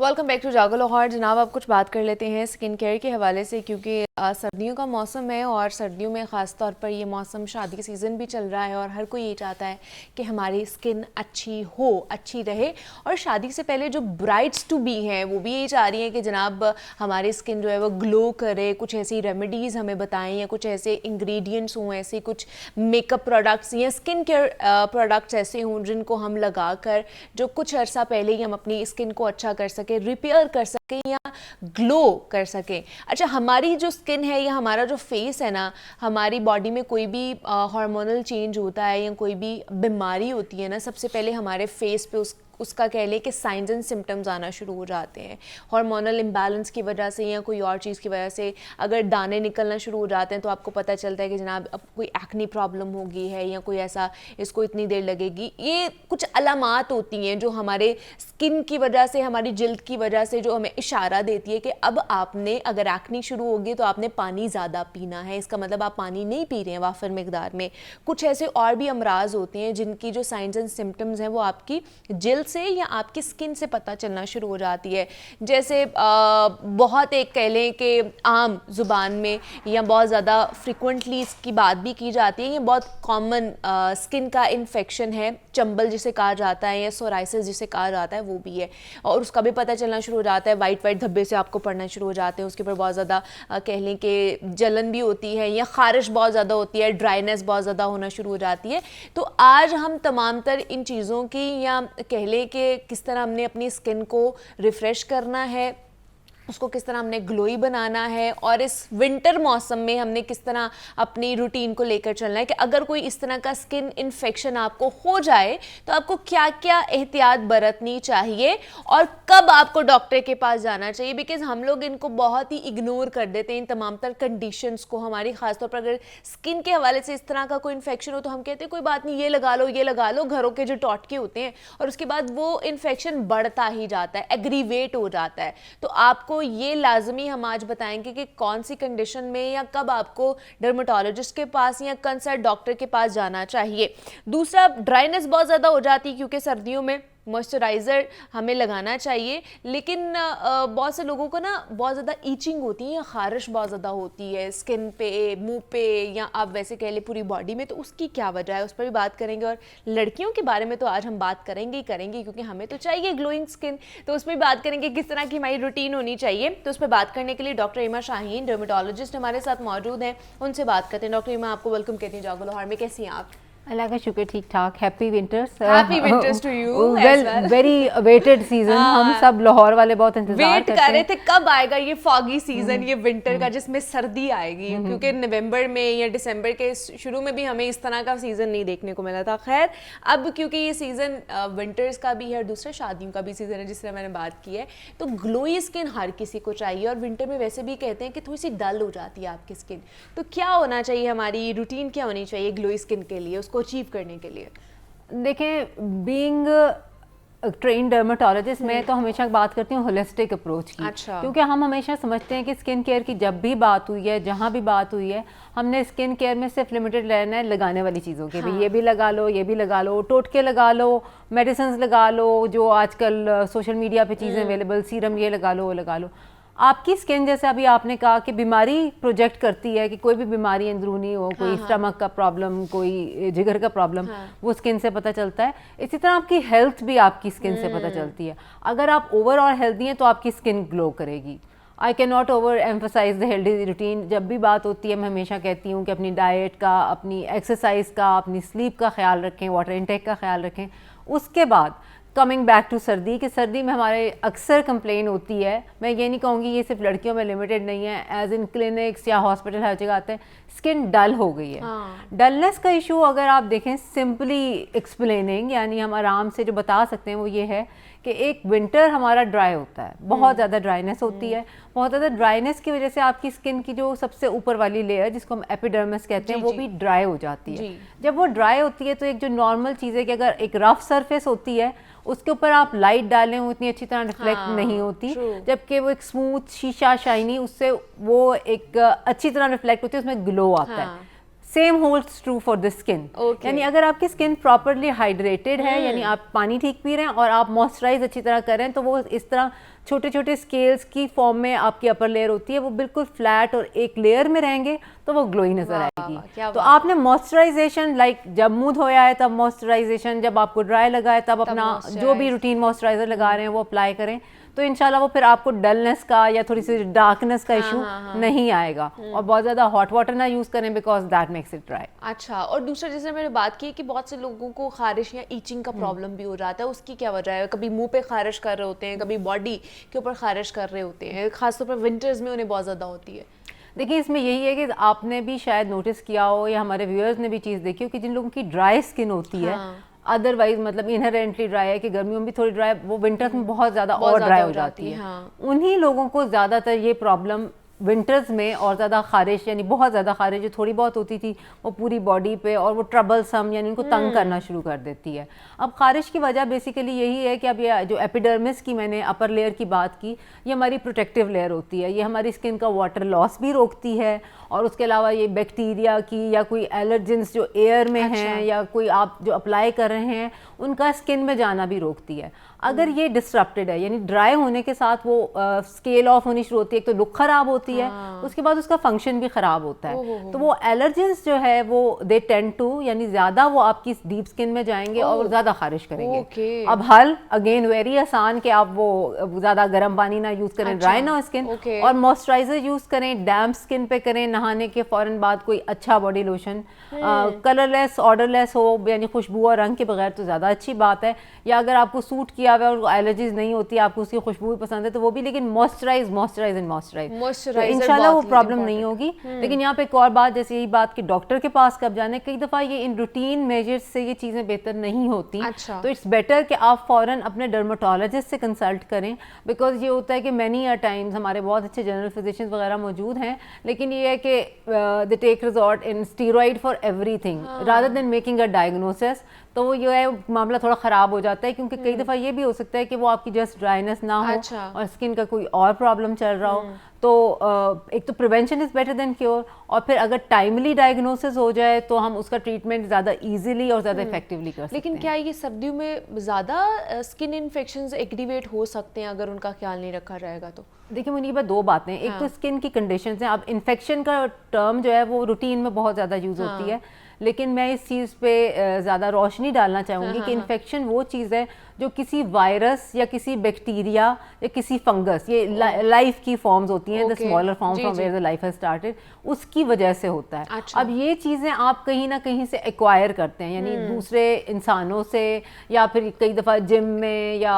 वेलकम बैक टू जागो लाहौर। जनाब, अब कुछ बात कर लेते हैं स्किन केयर के हवाले से, क्योंकि सर्दियों का मौसम है और सर्दियों में ख़ास तौर पर ये मौसम, शादी का सीज़न भी चल रहा है और हर कोई ये चाहता है कि हमारी स्किन अच्छी हो, अच्छी रहे। और शादी से पहले जो ब्राइड्स टू बी हैं वो भी यही चाह रही हैं कि जनाब हमारी स्किन जो है वो ग्लो करे। कुछ ऐसी रेमेडीज़ हमें बताएं या कुछ ऐसे इंग्रेडिएंट्स हों, ऐसे कुछ मेकअप प्रोडक्ट्स या स्किन केयर प्रोडक्ट्स ऐसे हों जिनको हम लगा कर जो कुछ अर्सा पहले ही हम अपनी स्किन को अच्छा कर सकें, रिपेयर कर सकें या ग्लो कर सकें। अच्छा, हमारी जो स्किन है या हमारा जो फेस है ना, हमारी बॉडी में कोई भी हार्मोनल चेंज होता है या कोई भी बीमारी होती है ना, सबसे पहले हमारे फेस पे उसका कह लें कि साइंस एंड सिम्टम्स आना शुरू हो जाते हैं। हार्मोनल इम्बैलेंस की वजह से या कोई और चीज़ की वजह से अगर दाने निकलना शुरू हो जाते हैं तो आपको पता चलता है कि जनाब अब कोई एक्नी प्रॉब्लम हो गई है या कोई ऐसा, इसको इतनी देर लगेगी। ये कुछ अलामात होती हैं जो हमारे स्किन की वजह से, हमारी जिल्द की वजह से जो हमें इशारा देती है कि अब आपने, अगर एक्नी शुरू होगी तो आपने पानी ज़्यादा पीना है। इसका मतलब आप पानी नहीं पी रहे हैं वाफर मिकदार में। कुछ ऐसे और भी अमराज होते हैं जिनकी जो साइंस एंड सिम्टम्स हैं वो आपकी जिल्द से या आपकी स्किन से पता चलना शुरू हो जाती है। जैसे बहुत एक कह लें कि आम ज़ुबान में या बहुत ज़्यादा फ्रिक्वेंटली इसकी बात भी की जाती है, ये बहुत कॉमन स्किन का इन्फेक्शन है, चंबल जिसे कहा जाता है या सोराइसिस जिसे कहा जाता है, वो भी है। और उसका भी पता चलना शुरू हो जाता है, वाइट वाइट धब्बे से आपको पड़ना शुरू हो जाते हैं, उसके ऊपर बहुत ज़्यादा कह लें कि जलन भी होती है या ख़ारिश बहुत ज़्यादा होती है, ड्राइनेस बहुत ज़्यादा होना शुरू हो जाती है। तो आज हम तमाम तर इन चीज़ों की, या कह लें कि किस तरह हमने अपनी स्किन को रिफ़्रेश करना है, उसको किस तरह हमने ग्लोई बनाना है, और इस विंटर मौसम में हमने किस तरह अपनी रूटीन को लेकर चलना है कि अगर कोई इस तरह का स्किन इन्फेक्शन आपको हो जाए तो आपको क्या क्या एहतियात बरतनी चाहिए और कब आपको डॉक्टर के पास जाना चाहिए। बिकॉज हम लोग इनको बहुत ही इग्नोर कर देते हैं, इन तमाम तर कंडीशंस को। हमारी खासतौर पर अगर स्किन के हवाले से इस तरह का कोई इन्फेक्शन हो तो हम कहते हैं कोई बात नहीं, ये लगा लो, ये लगा लो, घरों के जो टोटके होते हैं, और उसके बाद वो इन्फेक्शन बढ़ता ही जाता है, एग्रीवेट हो जाता है। तो आपको ये लाजमी हम आज बताएंगे कि कौन सी कंडीशन में या कब आपको डर्मेटोलॉजिस्ट के पास या कंसल्ट डॉक्टर के पास जाना चाहिए। दूसरा, ड्राइनेस बहुत ज़्यादा हो जाती है क्योंकि सर्दियों में मॉइस्चराइज़र हमें लगाना चाहिए, लेकिन बहुत से लोगों को ना बहुत ज़्यादा ईचिंग होती है या ख़ारिश बहुत ज़्यादा होती है स्किन पे, मुंह पे, या आप वैसे कह लें पूरी बॉडी में। तो उसकी क्या वजह है, उस पर भी बात करेंगे। और लड़कियों के बारे में तो आज हम बात करेंगे ही करेंगे, क्योंकि हमें तो चाहिए ग्लोइंग स्किन, तो उस पर भी बात करेंगे किस तरह की हमारी रूटीन होनी चाहिए। तो उस पर बात करने के लिए डॉक्टर ईमा शाहीन, डर्मेटोलॉजिस्ट, हमारे साथ मौजूद हैं। उनसे बात करते हैं। डॉक्टर ईमा, आपको वेलकम कहती हैं जागो लाहौर में। कैसी हैं आप? अल्लाह का शुक्र, ठीक ठाक। Happy winters. Happy winters to you. Well, very awaited season. हम सब लाहौर वाले बहुत इंतजार वेट कर रहे थे कब आएगा ये फॉगी सीजन, ये विंटर का, जिसमें सर्दी आएगी, क्योंकि नवंबर में या दिसंबर के शुरू में भी हमें इस तरह का सीजन नहीं देखने को मिला था। खैर, अब क्योंकि ये सीजन विंटर्स का भी है और दूसरा शादियों का भी सीजन है, जिस तरह मैंने बात की है, तो ग्लोई स्किन हर किसी को चाहिए। और विंटर में वैसे भी कहते हैं कि थोड़ी सी डल हो जाती है आपकी स्किन। तो क्या होना चाहिए, हमारी रूटीन क्या होनी चाहिए ग्लोई स्किन के लिए, उसको अचीव करने के लिए? देखें, बीइंग ट्रेन डर्मेटोलॉजिस्ट, मैं तो हमेशा बात करती हूँ होलिस्टिक अप्रोच की। अच्छा। क्योंकि हम हमेशा समझते हैं कि स्किन केयर की जब भी बात हुई है, जहाँ भी बात हुई है, हमने स्किन केयर में सिर्फ लिमिटेड रहना है लगाने वाली चीज़ों के। भी ये भी लगा लो, ये भी लगा लो, टोटके लगा लो, मेडिसिन लगा लो, जो आजकल सोशल मीडिया पे चीज़ें अवेलेबल, सीरम ये लगा लो, वो लगा लो। आपकी स्किन, जैसे अभी आपने कहा कि बीमारी प्रोजेक्ट करती है, कि कोई भी बीमारी अंदरूनी हो, कोई स्टमक का प्रॉब्लम, कोई जिगर का प्रॉब्लम, वो स्किन से पता चलता है। इसी तरह आपकी हेल्थ भी आपकी स्किन से पता चलती है। अगर आप ओवरऑल हेल्दी हैं तो आपकी स्किन ग्लो करेगी। I can not over emphasize the healthy routine. जब भी बात होती है मैं हमेशा कहती हूँ कि अपनी डाइट का, अपनी एक्सरसाइज का, अपनी स्लीप का ख्याल रखें, वाटर इनटेक का ख्याल रखें। उसके बाद कमिंग बैक टू सर्दी, कि सर्दी में हमारे अक्सर कंप्लेन होती है, मैं ये नहीं कहूँगी ये सिर्फ लड़कियों में लिमिटेड नहीं है, एज इन क्लिनिक्स या हॉस्पिटल हर जगह आते हैं, स्किन डल हो गई है। डलनेस का इशू अगर आप देखें, सिंपली एक्सप्लेनिंग, यानी हम आराम से जो बता सकते हैं वो ये है कि एक विंटर हमारा ड्राई होता है, बहुत ज़्यादा ड्राइनेस होती है। बहुत ज़्यादा ड्राइनेस की वजह से आपकी स्किन की जो सबसे ऊपर वाली लेयर, जिसको हम एपिडर्मिस कहते हैं, वो भी ड्राई हो जाती है। जब वो ड्राई होती है तो एक जो नॉर्मल चीज़ है कि अगर एक रफ सरफेस होती है उसके ऊपर आप लाइट डालें, वो इतनी अच्छी तरह रिफ्लेक्ट नहीं होती, जबकि वो एक स्मूथ शीशा शाइनी, उससे वो एक अच्छी तरह रिफ्लेक्ट होती है, उसमें ग्लो आता है। Same holds true for the skin. Okay. यानी अगर आपकी स्किन प्रॉपरली हाइड्रेटेड है, यानी आप पानी ठीक पी रहे हैं और आप मॉइस्चराइज अच्छी तरह कर रहे हैं, तो वो इस तरह छोटे छोटे स्केल्स की फॉर्म में आपकी अपर लेयर होती है, वो बिल्कुल फ्लैट और एक लेयर में रहेंगे तो वो ग्लोई नजर आएगी। क्या तो आपने मॉइस्चराइजेशन जब मुंह धोया है तब मॉइस्चराइजेशन, जब आपको ड्राई लगा है तब अपना जो भी रूटीन मॉइस्चराइजर लगा रहे हैं वो अप्लाई करें, तो इंशाल्लाह वो फिर आपको डलनेस का या थोड़ी सी डार्कनेस का इशू नहीं आएगा। और बहुत ज़्यादा हॉट वाटर ना यूज़ करें because that makes it dry. अच्छा, और दूसरा जैसे मैंने बात की कि बहुत से लोगों को खारिश या ईचिंग का प्रॉब्लम भी हो जाता है, उसकी क्या वजह है? कभी मुंह पे खारिश कर रहे होते हैं, कभी बॉडी के ऊपर खारिश कर रहे होते हैं, खासतौर पर विंटर्स में उन्हें बहुत ज़्यादा होती है। देखिए इसमें यही है कि आपने भी शायद नोटिस किया हो या हमारे व्यूअर्स ने भी चीज़ देखी हो कि जिन लोगों की ड्राई स्किन होती है, अदरवाइज मतलब इनहेरेंटली ड्राई है कि गर्मियों में भी थोड़ी ड्राई, वो विंटर्स में बहुत ज़्यादा और ड्राई हो जाती है। उन्हीं लोगों को ज़्यादातर ये प्रॉब्लम विंटर्स में और ज़्यादा खारिश, यानी बहुत ज़्यादा खारिश जो थोड़ी बहुत होती थी वो पूरी बॉडी पे, और वो ट्रबलसम यानी उनको तंग करना शुरू कर देती है। अब खारिश की वजह बेसिकली यही है कि अब ये जो एपिडर्मिस की मैंने अपर लेयर की बात की, ये हमारी प्रोटेक्टिव लेयर होती है, ये हमारी स्किन का वाटर लॉस भी रोकती है, और उसके अलावा ये बैक्टीरिया की या कोई एलर्जेंस जो एयर में हैं या कोई आप जो अप्लाई कर रहे हैं उनका स्किन में जाना भी रोकती है। अगर ये डिसरप्टेड है, यानी ड्राई होने के साथ वो स्केल ऑफ होनी शुरू होती है, एक तो लुक खराब होती है, उसके बाद उसका फंक्शन भी खराब होता है, तो वो एलर्जेंस जो है वो दे टेंड टू, यानी ज्यादा वो आपकी डीप स्किन में जाएंगे और ज्यादा खारिश करेंगे। अब हल अगेन वेरी आसान कि आप वो ज्यादा गर्म पानी ना यूज करें, ड्राई ना हो स्किन, और मॉइस्चराइजर यूज करें, डैम्प स्किन पे करें, नहाने के फौरन बाद कोई अच्छा बॉडी लोशन, कलरलेस ऑर्डरलेस हो, यानी खुशबू और रंग के बगैर तो ज्यादा अच्छी बात है, या अगर आपको सूट किया हुआ और एलर्जीज नहीं होती, आपको उसकी खुशबू पसंद है तो वो भी, लेकिन मॉइस्चराइज तो इंशाल्लाह वो प्रॉब्लम नहीं होगी। लेकिन यहाँ पे एक और बात, जैसे यही बात कि डॉक्टर के पास कब जाने, कई दफा ये इन रूटीन मेजर्स से ये चीजें बेहतर नहीं होती। तो इट्स बेटर कि आप फौरन अपने डर्माटोलॉजिस्ट से कंसल्ट करें, बिकॉज ये होता है कि मैनी अ टाइम्स हमारे बहुत अच्छे जनरल फिजिशियंस वगैरह मौजूद हैं, लेकिन ये है कि they take resort in steroid for everything rather than making a diagnosis, तो वो ये है मामला थोड़ा ख़राब हो जाता है, क्योंकि कई दफ़ा ये भी हो सकता है कि वो आपकी जस्ट ड्राइनेस ना हो और स्किन का कोई और प्रॉब्लम चल रहा हो। तो एक तो prevention is better than cure, और फिर अगर टाइमली डायग्नोसिस हो जाए तो हम उसका ट्रीटमेंट ज़्यादा इजीली और ज़्यादा इफेक्टिवली कर सकते हैं। लेकिन क्या ये सर्दियों में ज़्यादा स्किन इन्फेक्शंस एक्टिवेट हो सकते हैं अगर उनका ख्याल नहीं रखा जाएगा? तो देखिए मुनीबा, दो बातें, एक तो स्किन की कंडीशंस हैं। अब इन्फेक्शन का टर्म जो है वो रूटीन में बहुत ज़्यादा यूज़ होती है, लेकिन मैं इस चीज़ पे ज़्यादा रोशनी डालना चाहूँगी कि इन्फेक्शन वो चीज़ है जो किसी वायरस या किसी बैक्टीरिया या किसी फंगस, ये लाइफ की फॉर्म्स होती हैं, the smaller form from where the life has started, उसकी वजह से होता है। अब ये चीज़ें आप कहीं ना कहीं से एक्वायर करते हैं, यानी दूसरे इंसानों से, या फिर कई दफ़ा जिम में, या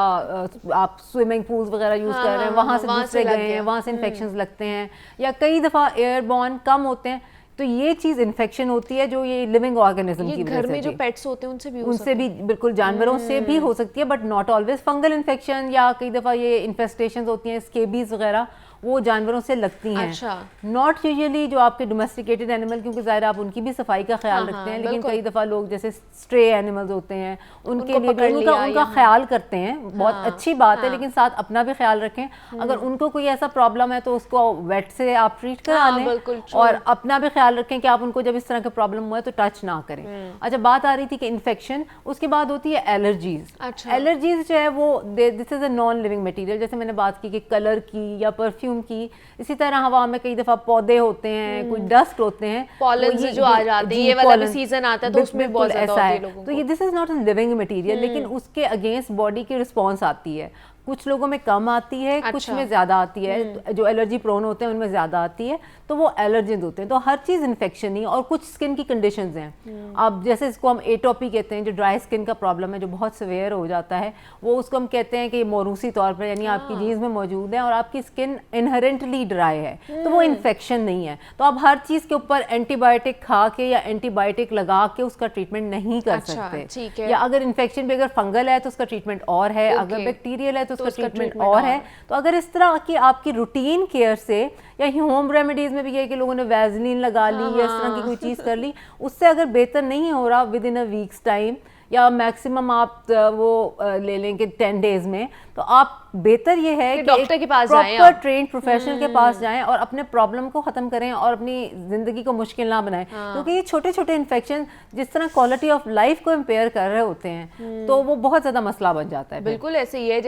आप स्विमिंग पूल्स वगैरह यूज़ कर रहे हैं, वहाँ से दूसरे गए हैं, वहाँ से इन्फेक्शंस लगते हैं, या कई दफ़ा एयरबॉर्न कम होते हैं, तो ये चीज़ इन्फेक्शन होती है जो ये लिविंग ऑर्गेनिज्म की वजह से, घर में जो पेट्स होते हैं उनसे भी बिल्कुल जानवरों से भी हो सकती है, but not always. Fungal infection या कई दफ़ा ये इन्फेस्टेशंस होती हैं, स्केबीज वगैरह, वो जानवरों से लगती हैं। नॉट यूजुअली जो आपके डोमेस्टिकेटेड एनिमल, क्योंकि ज़ाहिर आप उनकी भी सफाई का ख्याल रखते हैं, लेकिन कई दफ़ा लोग जैसे स्ट्रे एनिमल्स होते हैं उनके लिए भी उनका ख्याल करते हैं, बहुत अच्छी बात है, लेकिन साथ अपना भी ख्याल रखें। अगर उनको कोई ऐसा प्रॉब्लम है तो उसको वेट से आप ट्रीट करा लें, और अपना भी ख्याल रखें कि आप उनको जब इस तरह का प्रॉब्लम हुआ है तो टच ना करें। अच्छा, बात आ रही थी कि इन्फेक्शन, उसके बाद होती है एलर्जीज। एलर्जीज जो है वो this is a non living material, जैसे मैंने बात की कि कलर की या परफ्यूम की, इसी तरह हवा में कई दफा पौधे होते हैं, कोई डस्ट होते हैं, पॉलन जो आ जाते हैं, ये वाला भी सीजन आता है तो उसमें बहुत ज्यादा होती है लोगों को। तो ये this is not a living material, लेकिन उसके अगेंस्ट बॉडी की रिस्पॉन्स आती है, कुछ लोगों में कम आती है, कुछ में ज़्यादा आती है, जो एलर्जी प्रोन होते हैं उनमें ज़्यादा आती है, तो वो एलर्जेंस होते हैं। तो हर चीज़ इन्फेक्शन ही, और कुछ स्किन की कंडीशंस हैं। अब जैसे इसको हम एटोपी कहते हैं, जो ड्राई स्किन का प्रॉब्लम है, जो बहुत सिवियर हो जाता है, वो उसको हम कहते हैं कि मौरूसी तौर पर, यानी आपकी जीन्स में मौजूद है और आपकी स्किन इनहेरेंटली ड्राई है, तो वो इन्फेक्शन नहीं है। तो आप हर चीज़ के ऊपर एंटीबायोटिक खा के या एंटीबायोटिक लगा के उसका ट्रीटमेंट नहीं कर सकते। या अगर इन्फेक्शन भी अगर फंगल है तो उसका ट्रीटमेंट और है, अगर बैक्टीरियल है तो उसका ट्रीटमेंट और है। तो अगर इस तरह की आपकी रूटीन केयर से, या होम रेमेडीज में भी ये कि लोगों ने वैसलीन लगा ली या इस तरह की कोई चीज़ कर ली, उससे अगर बेहतर नहीं हो रहा with in a weeks time, या मैक्सिमम आप वो ले लेंगे 10 डेज में, तो आप बेहतर ये है कि डॉक्टर के पास जाएं, प्रॉपर ट्रेन प्रोफेशनल के पास जाएं और अपने प्रॉब्लम को ख़त्म करें और अपनी ज़िंदगी को मुश्किल ना बनाएं। क्योंकि ये छोटे छोटे इन्फेक्शन जिस तरह क्वालिटी ऑफ लाइफ को इम्पेयर कर रहे होते हैं, तो वो बहुत ज़्यादा मसला बन जाता है। बिल्कुल ऐसे ही है,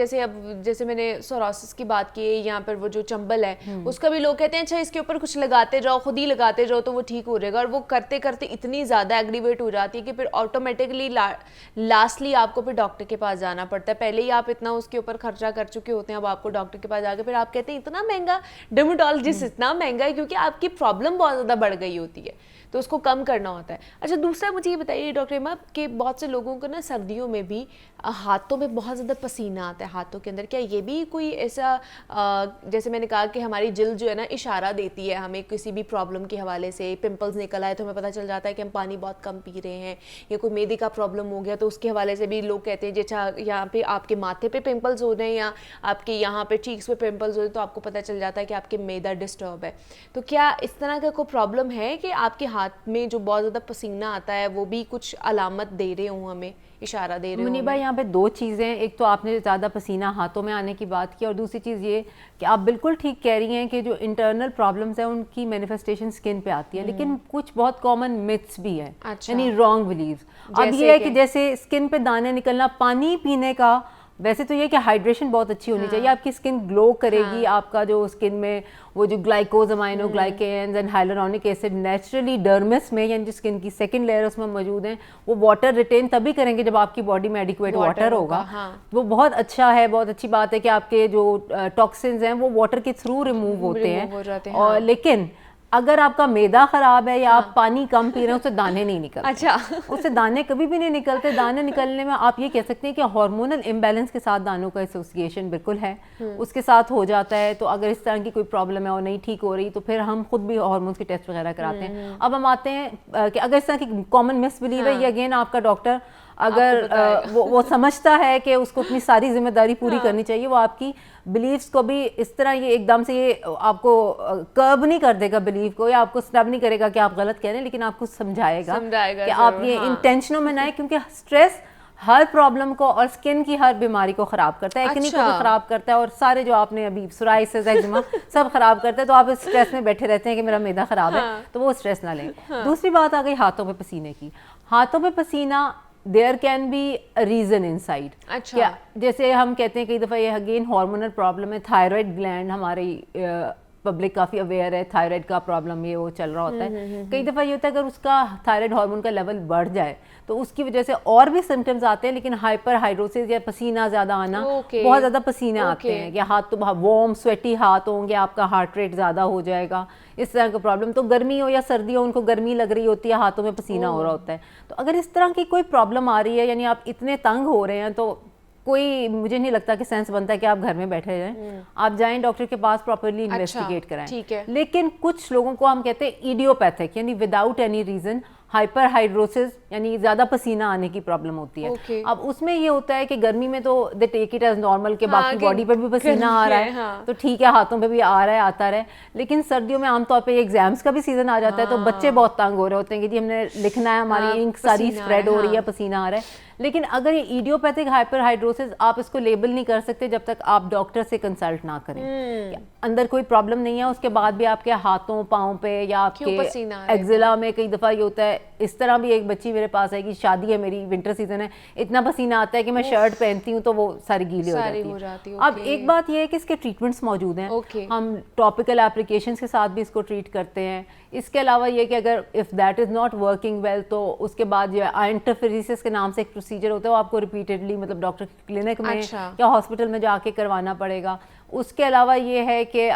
जैसे मैंने सोरासिस की बात की है, यहाँ पर वो जो चंबल है उसका भी लोग कहते हैं अच्छा इसके ऊपर कुछ लगाते जाओ, खुद ही लगाते जाओ तो वो ठीक हो जाएगा, और वो करते करते इतनी ज़्यादा एग्रीवेट हो जाती है कि फिर ऑटोमेटिकली लास्टली आपको फिर डॉक्टर के पास जाना पड़ता है। पहले ही आप इतना उसके ऊपर खर्चा कर चुके होते हैं, अब आपको डॉक्टर के पास जाके फिर आप कहते हैं इतना महंगा, डर्मेटोलॉजिस्ट इतना महंगा है, क्योंकि आपकी प्रॉब्लम बहुत ज़्यादा बढ़ गई होती है, तो उसको कम करना होता है। अच्छा, दूसरा मुझे ये बताइए डॉक्टर इमा कि बहुत से लोगों को ना सर्दियों में भी हाथों में बहुत ज़्यादा पसीना आता है हाथों के अंदर, क्या ये भी कोई ऐसा जैसे मैंने कहा कि हमारी जिल्द जो है ना इशारा देती है हमें किसी भी प्रॉब्लम के हवाले से, पिंपल्स निकल आए तो हमें पता चल जाता है कि हम पानी बहुत कम पी रहे हैं, या कोई मेदे का प्रॉब्लम हो गया तो उसके हवाले से भी लोग कहते हैं जैसा यहाँ पे आपके माथे पे पिंपल्स हो रहे हैं या आपके यहाँ पे चीक्स पे पिंपल्स हो रहे हैं तो आपको पता चल जाता है कि आपके मैदा डिस्टर्ब है। तो क्या इस तरह का कोई प्रॉब्लम है कि आपके हाथ में जो बहुत ज़्यादा पसीना आता है वो भी कुछ अलामत दे रहे हों, हमें इशारा दे रहे हो? मुनीबा, यहाँ पे दो चीज़ें, एक तो आपने ज़्यादा पसीना हाथों में आने की बात की, और दूसरी चीज़ ये कि आप बिल्कुल ठीक कह रही हैं कि जो इंटरनल प्रॉब्लम्स हैं उनकी मैनिफेस्टेशन स्किन पे आती है, लेकिन कुछ बहुत कॉमन मिथ्स भी हैं, अच्छा। यानी रॉन्ग बिलीव्स। अब ये है कि जैसे स्किन पे दाने निकलना, पानी पीने का, वैसे तो ये कि हाइड्रेशन बहुत अच्छी होनी चाहिए, आपकी स्किन ग्लो करेगी, आपका जो स्किन में वो जो glycosaminoglycans and hyaluronic acid naturally dermis में, यानी जो स्किन की सेकंड लेयर उसमें मौजूद हैं, वो वाटर रिटेन तभी करेंगे जब आपकी बॉडी में एडिक्वेट वाटर होगा। वो बहुत अच्छा है, बहुत अच्छी बात है कि आपके जो टॉक्सिन्स हैं वो वाटर के थ्रू रिमूव होते हैं। और लेकिन अगर आपका मैदा खराब है या आप पानी कम पी रहे हैं, उससे दाने नहीं निकलते। अच्छा। उससे दाने कभी भी नहीं निकलते। दाने निकलने में आप ये कह सकते हैं कि हार्मोनल इम्बैलेंस के साथ दानों का एसोसिएशन बिल्कुल है, उसके साथ हो जाता है। तो अगर इस तरह की कोई प्रॉब्लम है और नहीं ठीक हो रही तो फिर हम खुद भी हार्मोन्स के टेस्ट वगैरह कराते हैं। अब हम आते हैं कि अगर इस तरह की कॉमन मिसबिलीव है, ये अगेन आपका डॉक्टर अगर वो समझता है कि उसको अपनी सारी जिम्मेदारी पूरी करनी चाहिए, वो आपकी बिलीव्स को भी इस तरह ये एकदम से ये आपको कर्ब नहीं कर देगा बिलीव को, या आपको स्नब नहीं करेगा कि आप गलत कह रहे हैं, लेकिन आपको समझाएगा कि आप ये इंटेंशनों में ना आए, क्योंकि स्ट्रेस हर प्रॉब्लम को और स्किन की हर बीमारी को खराब करता है, एक्ने को भी खराब करता है, और सारे जो आपने अभी सोराइसिस, एक्जिमा सब खराब करता है। तो आप इस स्ट्रेस में बैठे रहते हैं कि मेरा मैदा खराब है, तो वो स्ट्रेस ना लें। दूसरी बात आ गई हाथों पे पसीने की। हाथों पे पसीना, there can be a reason inside. अच्छा। क्या जैसे हम कहते हैं कई दफ़ा ये अगेन हार्मोनल प्रॉब्लम है, थायराइड ग्लैंड, हमारी पब्लिक काफ़ी अवेयर है थायराइड का प्रॉब्लम ये वो चल रहा होता है। कई दफ़ा ये होता है अगर उसका थायराइड हार्मोन का लेवल बढ़ जाए तो उसकी वजह से और भी सिम्टम्स आते हैं, लेकिन हाइपर हाइड्रोसिस या पसीना ज़्यादा आना, बहुत ज़्यादा पसीने आते हैं, या हाथ तो वार्म स्वेटी हाथ होंगे, आपका हार्ट रेट ज़्यादा हो जाएगा, इस तरह का प्रॉब्लम। तो गर्मी हो या सर्दी हो, उनको गर्मी लग रही होती है, हाथों में पसीना हो रहा होता है। तो अगर इस तरह की कोई प्रॉब्लम आ रही है, यानी आप इतने तंग हो रहे हैं, तो कोई मुझे नहीं लगता कि सेंस बनता है कि आप घर में बैठे रहें, आप जाएं डॉक्टर के पास, प्रॉपर्ली इन्वेस्टिगेट कराएं। ठीक है। लेकिन कुछ लोगों को हम कहते हैं इडियोपैथिक, यानी without any reason hyperhidrosis, यानी ज़्यादा पसीना आने की प्रॉब्लम होती है। अब उसमें ये होता है कि गर्मी में तो they take it as normal के बाकी बॉडी पर भी पसीना आ रहा है, तो ठीक है, हाथों पे भी आ रहा है, आता रहे। लेकिन सर्दियों में आमतौर पे एग्जाम्स का भी सीजन आ जाता है, तो बच्चे बहुत तंग हो रहे होते हैं कि जी हमने लिखना है, हमारी इंक सारी स्प्रेड हो रही है, पसीना आ रहा है। लेकिन अगर ये इडियोपैथिक हाइपर हाइड्रोसिस, आप इसको लेबल नहीं कर सकते जब तक आप डॉक्टर से कंसल्ट ना करें। अंदर कोई प्रॉब्लम नहीं है, उसके बाद भी आपके हाथों पाँव पे या आपके एक्जिला में कई दफ़ा ये होता है। इस तरह भी एक बच्ची मेरे पास है कि शादी है मेरी, विंटर सीजन है, इतना पसीना आता है कि मैं शर्ट पहनती हूँ तो वो सारी गीली हो जाती है। अब एक बात ये है कि इसके ट्रीटमेंट्स मौजूद हैं, हम टॉपिकल एप्लीकेशंस के साथ भी इसको ट्रीट करते हैं। इसके अलावा ये कि अगर if that is not working well, तो उसके बाद जो है इंटरफेरेंस के नाम से एक प्रोसीजर होता है, वो आपको रिपीटेडली मतलब डॉक्टर क्लिनिक में या हॉस्पिटल में जाके करवाना पड़ेगा। उसके अलावा ये है कि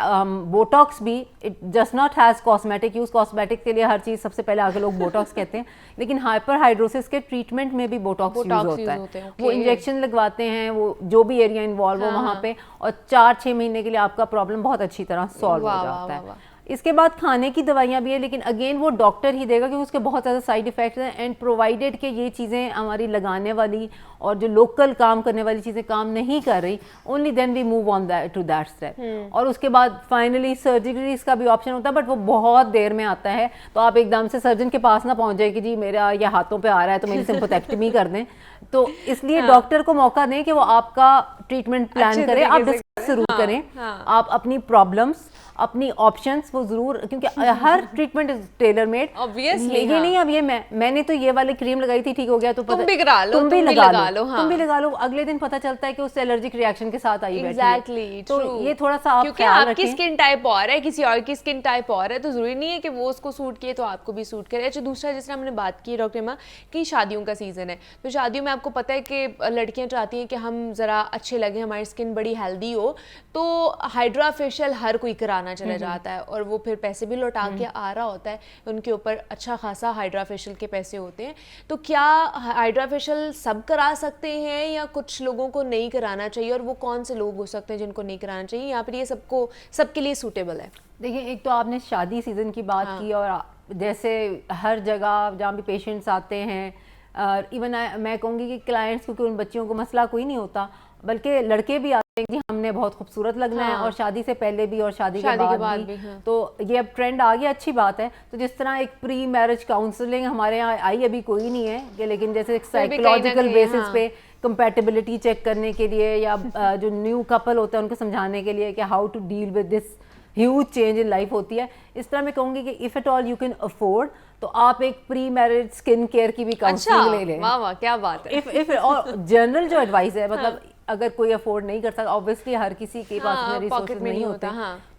बोटॉक्स भी, it just not has cosmetic use. Cosmetic के लिए हर चीज़ सबसे पहले आगे लोग बोटॉक्स कहते हैं, लेकिन हाइपर हाइड्रोसिस के ट्रीटमेंट में भी बोटॉक्स यूज़ होता है। वो इंजेक्शन लगवाते हैं, वो जो भी एरिया इन्वॉल्व हो वहाँ पे, और 4-6 महीने के लिए आपका प्रॉब्लम बहुत अच्छी तरह सॉल्व हो जाता है। इसके बाद खाने की दवाइयाँ भी है, लेकिन अगेन वो डॉक्टर ही देगा क्योंकि उसके बहुत ज़्यादा साइड इफ़ेक्ट्स हैं। एंड प्रोवाइडेड कि ये चीज़ें हमारी लगाने वाली और जो लोकल काम करने वाली चीज़ें काम नहीं कर रही, only then we move on to that step. और उसके बाद फाइनली सर्जरीज का भी ऑप्शन होता है, बट वो बहुत देर में आता है, तो आप एकदम से सर्जन के पास ना पहुँच जाए कि जी मेरा ये हाथों पर आ रहा है तो मेरी सिम्पैथेक्टमी कर दें। तो इसलिए डॉक्टर को मौका दें कि वो आपका ट्रीटमेंट प्लान करे, आप डिस्कस जरूर करें, आप अपनी प्रॉब्लम्स, अपनी ऑप्शंस वो जरूर, क्योंकि हर ट्रीटमेंट इज टेलर मेड। ये नहीं अब ये मैंने तो ये वाली क्रीम लगाई थी, ठीक हो गया, तो तुम भी करा लो, तुम भी लगा लो, हाँ। तुम भी लगा लो, अगले दिन पता चलता है कि उससे एलर्जिक रिएक्शन के साथ आई बैठी है। एग्जैक्टली, तो ये थोड़ा सा आप क्योंकि ख्याल आपकी रखें। स्किन टाइप और है, किसी और की स्किन टाइप और है, तो जरूरी नहीं है कि वो उसको सूट किए तो आपको भी सूट करे। अच्छा, दूसरा जिसने हमने बात की डॉक्टर एमा कि शादियों का सीजन है, तो शादियों में आपको पता है कि लड़कियां चाहती हैं कि हम जरा अच्छे लगे, हमारी स्किन बड़ी हेल्दी हो, तो हाइड्रा फेशियल हर कोई कराना चला जाता है और वो फिर पैसे भी लौटा के आ रहा होता है, उनके ऊपर अच्छा खासा हाइड्रा फेशियल के पैसे होते हैं। तो क्या हाइड्रा फेशियल सब करा सकते हैं या कुछ लोगों को नहीं कराना चाहिए, और वो कौन से लोग हो सकते हैं जिनको नहीं कराना चाहिए, या फिर ये सबके लिए सूटेबल है? देखिए, एक तो आपने शादी सीजन की बात की, और जैसे हर जगह जहाँ भी पेशेंट्स आते हैं, इवन मैं कहूँगी कि क्लाइंट्स, क्योंकि उन बच्चियों को मसला कोई नहीं होता, बल्कि लड़के भी आते हैं कि हमने बहुत खूबसूरत लगना है, और शादी से पहले भी और शादी के बाद भी। तो ये अब ट्रेंड आ गया, अच्छी बात है। तो जिस तरह एक प्री मैरिज काउंसलिंग हमारे यहाँ आई, अभी कोई नहीं है कि, लेकिन जैसे एक साइकोलॉजिकल बेसिस पे कंपैटिबिलिटी चेक करने के लिए, या जो न्यू कपल होता है उनको समझाने के लिए कि how to deal with this huge change in life होती है। इस तरह मैं कहूँगी कि if at all you can afford, तो आप एक प्री मैरिज स्किन केयर की भी काउंसलिंग ले लें। वाह वाह, क्या बात है। इफ और जनरल जो एडवाइस है, मतलब अगर कोई अफोर्ड नहीं कर सकता, ऑब्वियसली हर किसी के पास में रिसोर्सेज नहीं होते,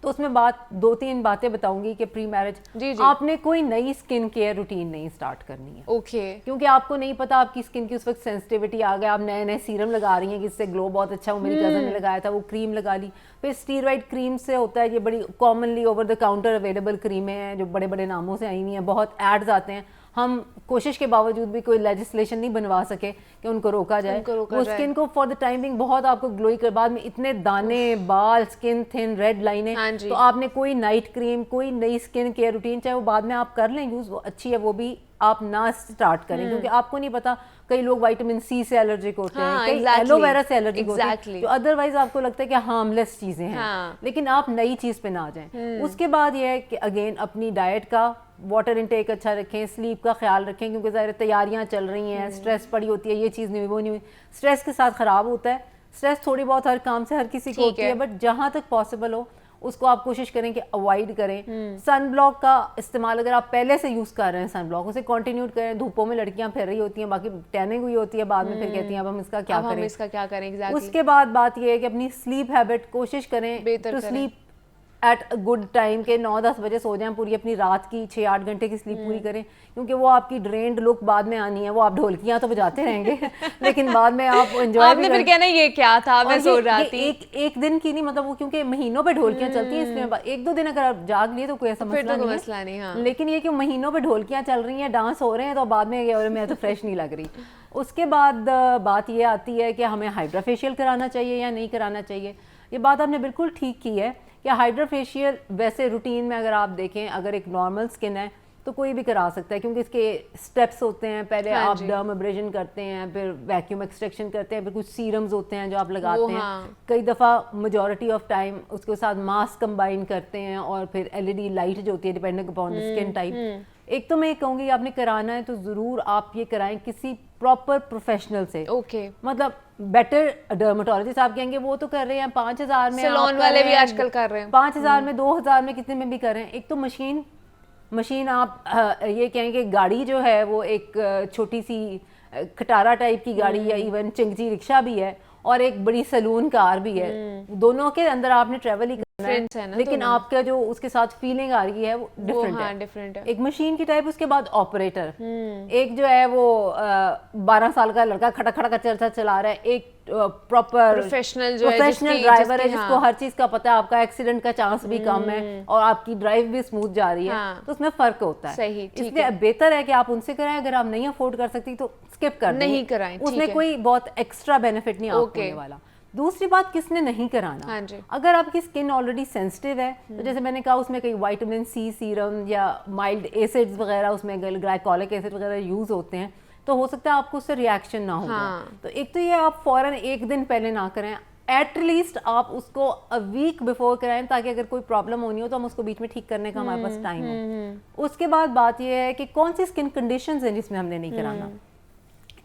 तो उसमें दो तीन बातें बताऊंगी कि प्री मैरिज आपने कोई नई स्किन केयर रूटीन नहीं स्टार्ट करनी है। ओके। क्योंकि आपको नहीं पता आपकी स्किन की उस वक्त सेंसिटिविटी आ गया, आप नए नए सीरम लगा रही हैं जिससे ग्लो बहुत अच्छा, वो मेरी कजन ने लगाया था, वो क्रीम लगा ली, फिर स्टीरॉइड क्रीम से होता है, ये बड़ी commonly over the counter available क्रीमें हैं जो बड़े बड़े नामों से आई हुई हैं, बहुत एड्स आते हैं, हम कोशिश के बावजूद भी कोई लेजिस्लेशन नहीं बनवा सके कि उनको रोका जाए। वो स्किन को फॉर द टाइमिंग बहुत आपको ग्लोई कर, बाद में इतने दाने, बाल, स्किन थिन, रेड लाइनें, तो आपने कोई नाइट क्रीम, कोई नई स्किन केयर रूटीन, चाहे वो बाद में आप कर लें यूज़, वो अच्छी है, वो भी आप ना स्टार्ट करें, क्योंकि आपको नहीं पता, कई लोग विटामिन सी से एलर्जिक होते हैं, कई एलोवेरा से एलर्जिक होते हैं, जो अदरवाइज आपको लगता है कि हार्मलेस चीजें हैं, लेकिन आप नई चीज पे ना जाएं। उसके बाद ये है कि अगेन अपनी डाइट का, वाटर इनटेक अच्छा रखें, स्लीप का ख्याल रखें, क्योंकि ज़ाहिर तैयारियां चल रही हैं, स्ट्रेस पड़ी होती है, ये चीज़ नहीं हुई वो नहीं हुई, स्ट्रेस के साथ ख़राब होता है। स्ट्रेस थोड़ी बहुत हर काम से हर किसी को होती है, बट जहाँ तक पॉसिबल हो उसको आप कोशिश करें कि अवॉइड करें। सन ब्लॉक का इस्तेमाल अगर आप पहले से यूज़ कर रहे हैं सन ब्लॉक, उसे कंटिन्यू करें। धूपों में लड़कियां फिर रही होती हैं, बाकी टैनिंग हुई होती है, बाद में फिर कहती हैं अब हम इसका क्या करें, exactly. उसके बाद बात यह है कि अपनी स्लीप हैबिट कोशिश करें to sleep at a good time के 9-10 बजे सो जाएं, पूरी अपनी रात की 6-8 घंटे की स्लीप पूरी करें, क्योंकि वो आपकी ड्रेन्ड लुक बाद में आनी है। वो आप ढोलकियां तो बजाते रहेंगे लेकिन बाद में आप एंजॉय आपने फिर कहना ये क्या था, मैं सो रही थी। एक दिन की नहीं, मतलब वो क्योंकि महीनों पे ढोलकियां चलती हैं, इसमें 1-2 दिन अगर आप जाग लिए तो कोई ऐसा मसला नहीं है। लेकिन ये कि महीनों पे ढोलकियां चल रही हैं, डांस हो रहे हैं, तो बाद में मैं तो फ्रेश नहीं लग रही। उसके बाद बात ये आती है कि हमें हाइड्रा फेशियल कराना चाहिए या नहीं कराना चाहिए। ये बात आपने बिल्कुल ठीक की है कि हाइड्रा फेशियल वैसे रूटीन में अगर आप देखें, अगर एक नॉर्मल स्किन है तो कोई भी करा सकता है, क्योंकि इसके स्टेप्स होते हैं। पहले आप डर्म एब्रेजन करते हैं, फिर वैक्यूम एक्सट्रैक्शन करते हैं, फिर कुछ सीरम्स होते हैं जो आप लगाते हैं। कई दफ़ा मेजॉरिटी ऑफ टाइम उसके साथ मास्क कंबाइन करते हैं, और फिर एलईडी लाइट जो होती है depending upon the skin type. एक तो मैं ये कहूँगी आपने कराना है तो ज़रूर आप ये कराएं किसी प्रॉपर प्रोफेशनल से। मतलब बेटर डर्मेटोलॉजिस्ट आप कहेंगे वो तो कर रहे हैं 5,000 में, सैलून वाले भी आजकल कर रहे हैं 5,000 में, 2,000 में, कितने में भी कर रहे हैं। एक तो मशीन आप ये कहेंगे गाड़ी जो है वो एक छोटी सी खटारा टाइप की गाड़ी या इवन चिंगजी रिक्शा भी है, और एक बड़ी सैलून कार भी है। दोनों के अंदर आपने ट्रेवल ही करना है, लेकिन आपका जो उसके साथ फीलिंग आ रही है वो डिफरेंट है। एक मशीन की टाइप, उसके बाद ऑपरेटर, एक जो है वो 12 साल का लड़का खड़ा खड़ा चलता चला रहा है, एक प्रॉपर प्रोफेशनल ड्राइवर है जिसको हर चीज का पता है, आपका एक्सीडेंट का चांस भी कम है और आपकी ड्राइव भी स्मूथ जा रही है। तो उसमें फर्क होता है। इसलिए बेहतर है कि आप उनसे कराएं। अगर आप नहीं अफोर्ड कर सकती तो स्किप कर नहीं कराएं, उसमें कोई बहुत एक्स्ट्रा बेनिफिट नहीं आपको होने वाला। दूसरी बात, किसने नहीं कराना। अगर आपकी स्किन ऑलरेडी सेंसिटिव है तो जैसे मैंने कहा उसमें कई विटामिन सी सीरम या माइल्ड एसिड्स वगैरह, उसमें ग्लाइकोलिक एसिड वगैरह यूज होते हैं, तो हो सकता है आपको उससे रिएक्शन ना हो। तो एक तो ये आप फौरन एक दिन पहले ना करें, एट लीस्ट आप उसको अ वीक बिफोर कराएं, ताकि अगर कोई प्रॉब्लम होनी हो तो हम उसको बीच में ठीक करने का हमारे पास टाइम हो। उसके बाद बात ये है कि कौन सी स्किन कंडीशंस हैं जिसमें हमने नहीं कराना।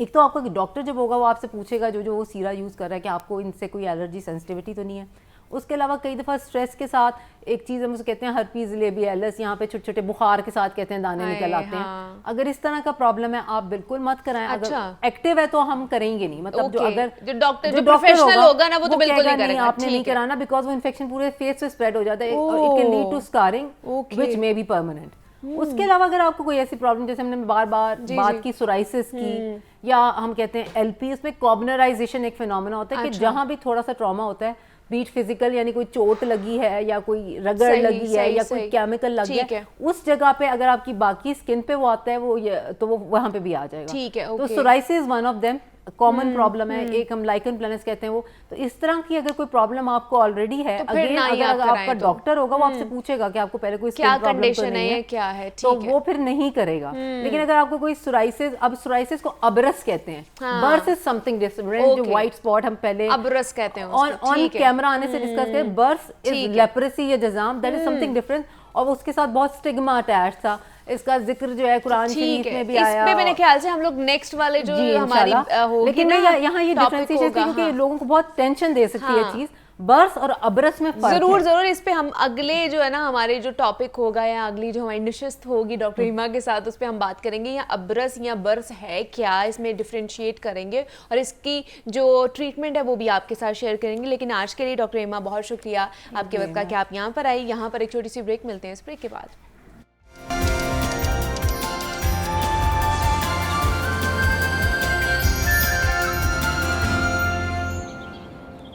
एक तो आपका डॉक्टर जब होगा वो आपसे पूछेगा जो वो सीरा यूज़ कर रहा है कि आपको इनसे कोई एलर्जी सेंसिटिविटी तो नहीं है। उसके अलावा कई दफ़ा स्ट्रेस के साथ एक चीज़ हम उसे कहते हैं हर्पीज लेबियालिस, यहाँ पे छोटे छोटे बुखार के साथ कहते हैं दाने निकल आते हैं। अगर इस तरह का प्रॉब्लम है आप बिल्कुल मत कराएं। अगर एक्टिव है तो हम करेंगे नहीं, मतलब जो अगर जो डॉक्टर होगा ना वो तो बिल्कुल नहीं करेगा, आपने नहीं कराना, बिकॉज वो इन्फेक्शन पूरे फेस पे स्प्रेड हो जाता है, it can lead to scarring which may be permanent. उसके अलावा अगर आपको कोई ऐसी प्रॉब्लम, जैसे हमने बार बार बात की सोराइसिस की, या हम कहते हैं एलपी, इसमें कॉर्बनराइजेशन एक फिनोमेना होता है कि जहां भी थोड़ा सा ट्रॉमा होता है, बीट फिजिकल यानी कोई चोट लगी है या कोई रगड़ लगी है या कोई केमिकल लग गया है, उस जगह पे अगर आपकी बाकी स्किन पे वो आता है तो वो वहां पे भी आ जाएगा। ठीक है, तो psoriasis one of them common problem है। एक हम लाइकन प्लैनस कहते हैं वो। तो इस तरह की अगर कोई प्रॉब्लम आपको ऑलरेडी है, तो अगेन अगर आपका डॉक्टर होगा वो आपसे पूछेगा कि आपको पहले कोई क्या कंडीशन है, क्या है, तो वो फिर नहीं करेगा। लेकिन अगर आपको कोई सोराइसिस, अब सोराइसिस को अबरस कहते हैं, बर्स इज समथिंग डिफरेंट, जो व्हाइट स्पॉट हम पहले अबरस कहते हैं ऑन कैमरा आने से डिस्कस करें। बर्स इज लेप्रेसी या जज़ाम, दैट इज समथिंग डिफरेंट, और उसके साथ बहुत स्टिग्मा अटैच था। इसका जिक्र जो है कुरान शरीफ में भी आया। इसमें मेरे ख्याल से हम लोग नेक्स्ट वाले जो हमारी होगी, लेकिन यहाँ ये डिफरेंशिएशन क्योंकि लोगों को बहुत टेंशन दे सकती है चीज, बर्स और अबरस में फर्क जरूर जरूर इस पे हम अगले जो है ना हमारे जो टॉपिक होगा या अगली जो हमारी नशिस्त होगी डॉक्टर हिमा के साथ, उस पे हम बात करेंगे या अबरस या बर्स है क्या, इसमें डिफरेंशिएट करेंगे और इसकी जो ट्रीटमेंट है वो भी आपके साथ शेयर करेंगे। लेकिन आज के लिए डॉक्टर हिमा बहुत शुक्रिया आपके वक्त का कि आप यहाँ पर आई। यहाँ पर एक छोटी सी ब्रेक, मिलते हैं इस ब्रेक के बाद।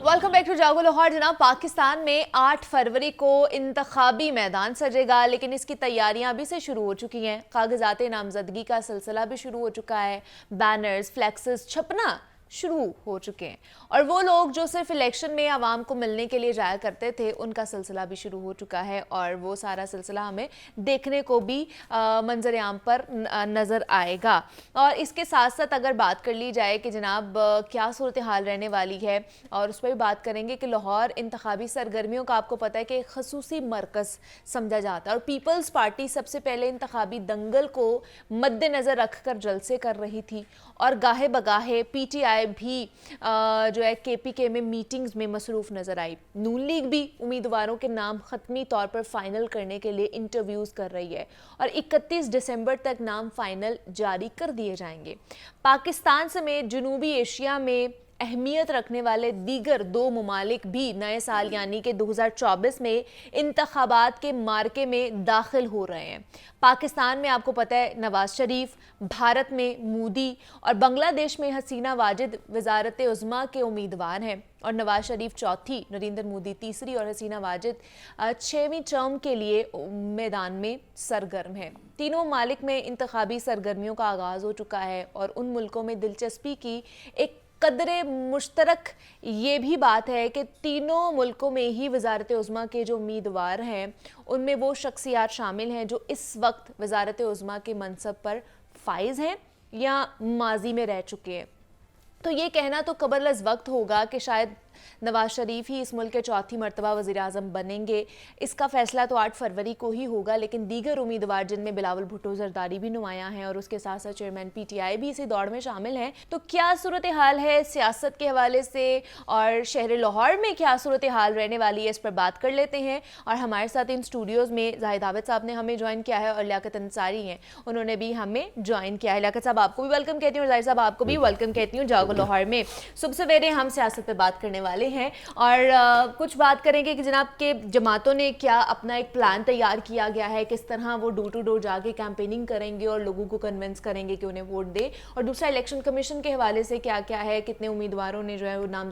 वेलकम बैक टू जागो लाहौर। जनाब, पाकिस्तान में 8 फरवरी को इंतखाबी मैदान सजेगा, लेकिन इसकी तैयारियां अभी से शुरू हो चुकी हैं। कागजात नामजदगी का सिलसिला भी शुरू हो चुका है, बैनर्स फ्लैक्सेस छपना शुरू हो चुके हैं और वो लोग जो सिर्फ इलेक्शन में आवाम को मिलने के लिए जाया करते थे उनका सिलसिला भी शुरू हो चुका है और वो सारा सिलसिला हमें देखने को भी मंजर आम पर नज़र आएगा। और इसके साथ साथ अगर बात कर ली जाए कि जनाब क्या सूरत हाल रहने वाली है, और उस पर भी बात करेंगे कि लाहौर इंतखाबी सरगर्मियों का आपको पता है कि एक खसूसी मरकज़ समझा जाता है और पीपल्स पार्टी सबसे पहले इंतखाबी दंगल को मद्देनज़र रख कर जलसे कर रही थी और गाहे बगाहे PTI भी जो है KPK में मीटिंग्स में मसरूफ़ नज़र आई। नून लीग भी उम्मीदवारों के नाम ख़त्मी तौर पर फाइनल करने के लिए इंटरव्यूज़ कर रही है और 31 दिसंबर तक नाम फाइनल जारी कर दिए जाएंगे। पाकिस्तान समेत जनूबी एशिया में अहमियत रखने वाले दीगर 2 ममालिक भी नए साल यानी कि 2024 में इंतखाबात के मार्के में दाखिल हो रहे हैं। पाकिस्तान में आपको पता है नवाज शरीफ, भारत में मोदी और बांग्लादेश में हसीना वाजिद वजारत उज़्मा के उम्मीदवार हैं और नवाज शरीफ चौथी, नरेंद्र मोदी तीसरी और हसीना वाजिद 6वीं टर्म के लिए मैदान में सरगर्म है। तीनों ममालिक में इंतखाबी सरगर्मियों का आगाज़ हो चुका है और उन मुल्कों में दिलचस्पी की एक कदरे मुश्तरक ये भी बात है कि तीनों मुल्कों में ही वजारत उज़्मा के जो उम्मीदवार हैं उनमें वो शख्सियात शामिल हैं जो इस वक्त वजारत उज़्मा के मनसब पर फाइज हैं या माजी में रह चुके हैं। तो ये कहना तो कबल अज़ वक्त होगा कि शायद नवाज शरीफ ही इस मुल्क के चौथी मरतबा वज़ीर आज़म बनेंगे। इसका फ़ैसला तो 8 फरवरी को ही होगा, लेकिन दीगर उम्मीदवार जिनमें बिलावल भुट्टो ज़रदारी भी नुमायां हैं और उसके साथ साथ चेयरमैन PTI भी इसी दौड़ में शामिल हैं। तो क्या सूरत हाल है सियासत के हवाले से और शहर लाहौर में क्या सूरत हाल रहने वाली है, इस पर बात कर लेते हैं। और हमारे साथ इन स्टूडियोज़ में जाहिद आबिद साहब ने हमें ज्वाइन किया है और लियाकत अंसारी हैं, उन्होंने भी हमें ज्वाइन किया है। लियाकत साहब आपको भी वेलकम कहती हूँ और जाहिद साहब आपको भी वेलकम कहती हूँ जागो लाहौर में। सुबह सवेरे हम सियासत पर बात करने वाले हैं और कुछ बात करेंगे कि जनाब के जमातों ने क्या अपना एक प्लान तैयार किया गया है, किस तरह वो डोर टू डोर जाके कैंपेनिंग करेंगे और लोगों को कन्विंस करेंगे कि उन्हें वोट दे। और दूसरा इलेक्शन कमीशन के हवाले से क्या क्या है, कितने उम्मीदवारों ने जो है वो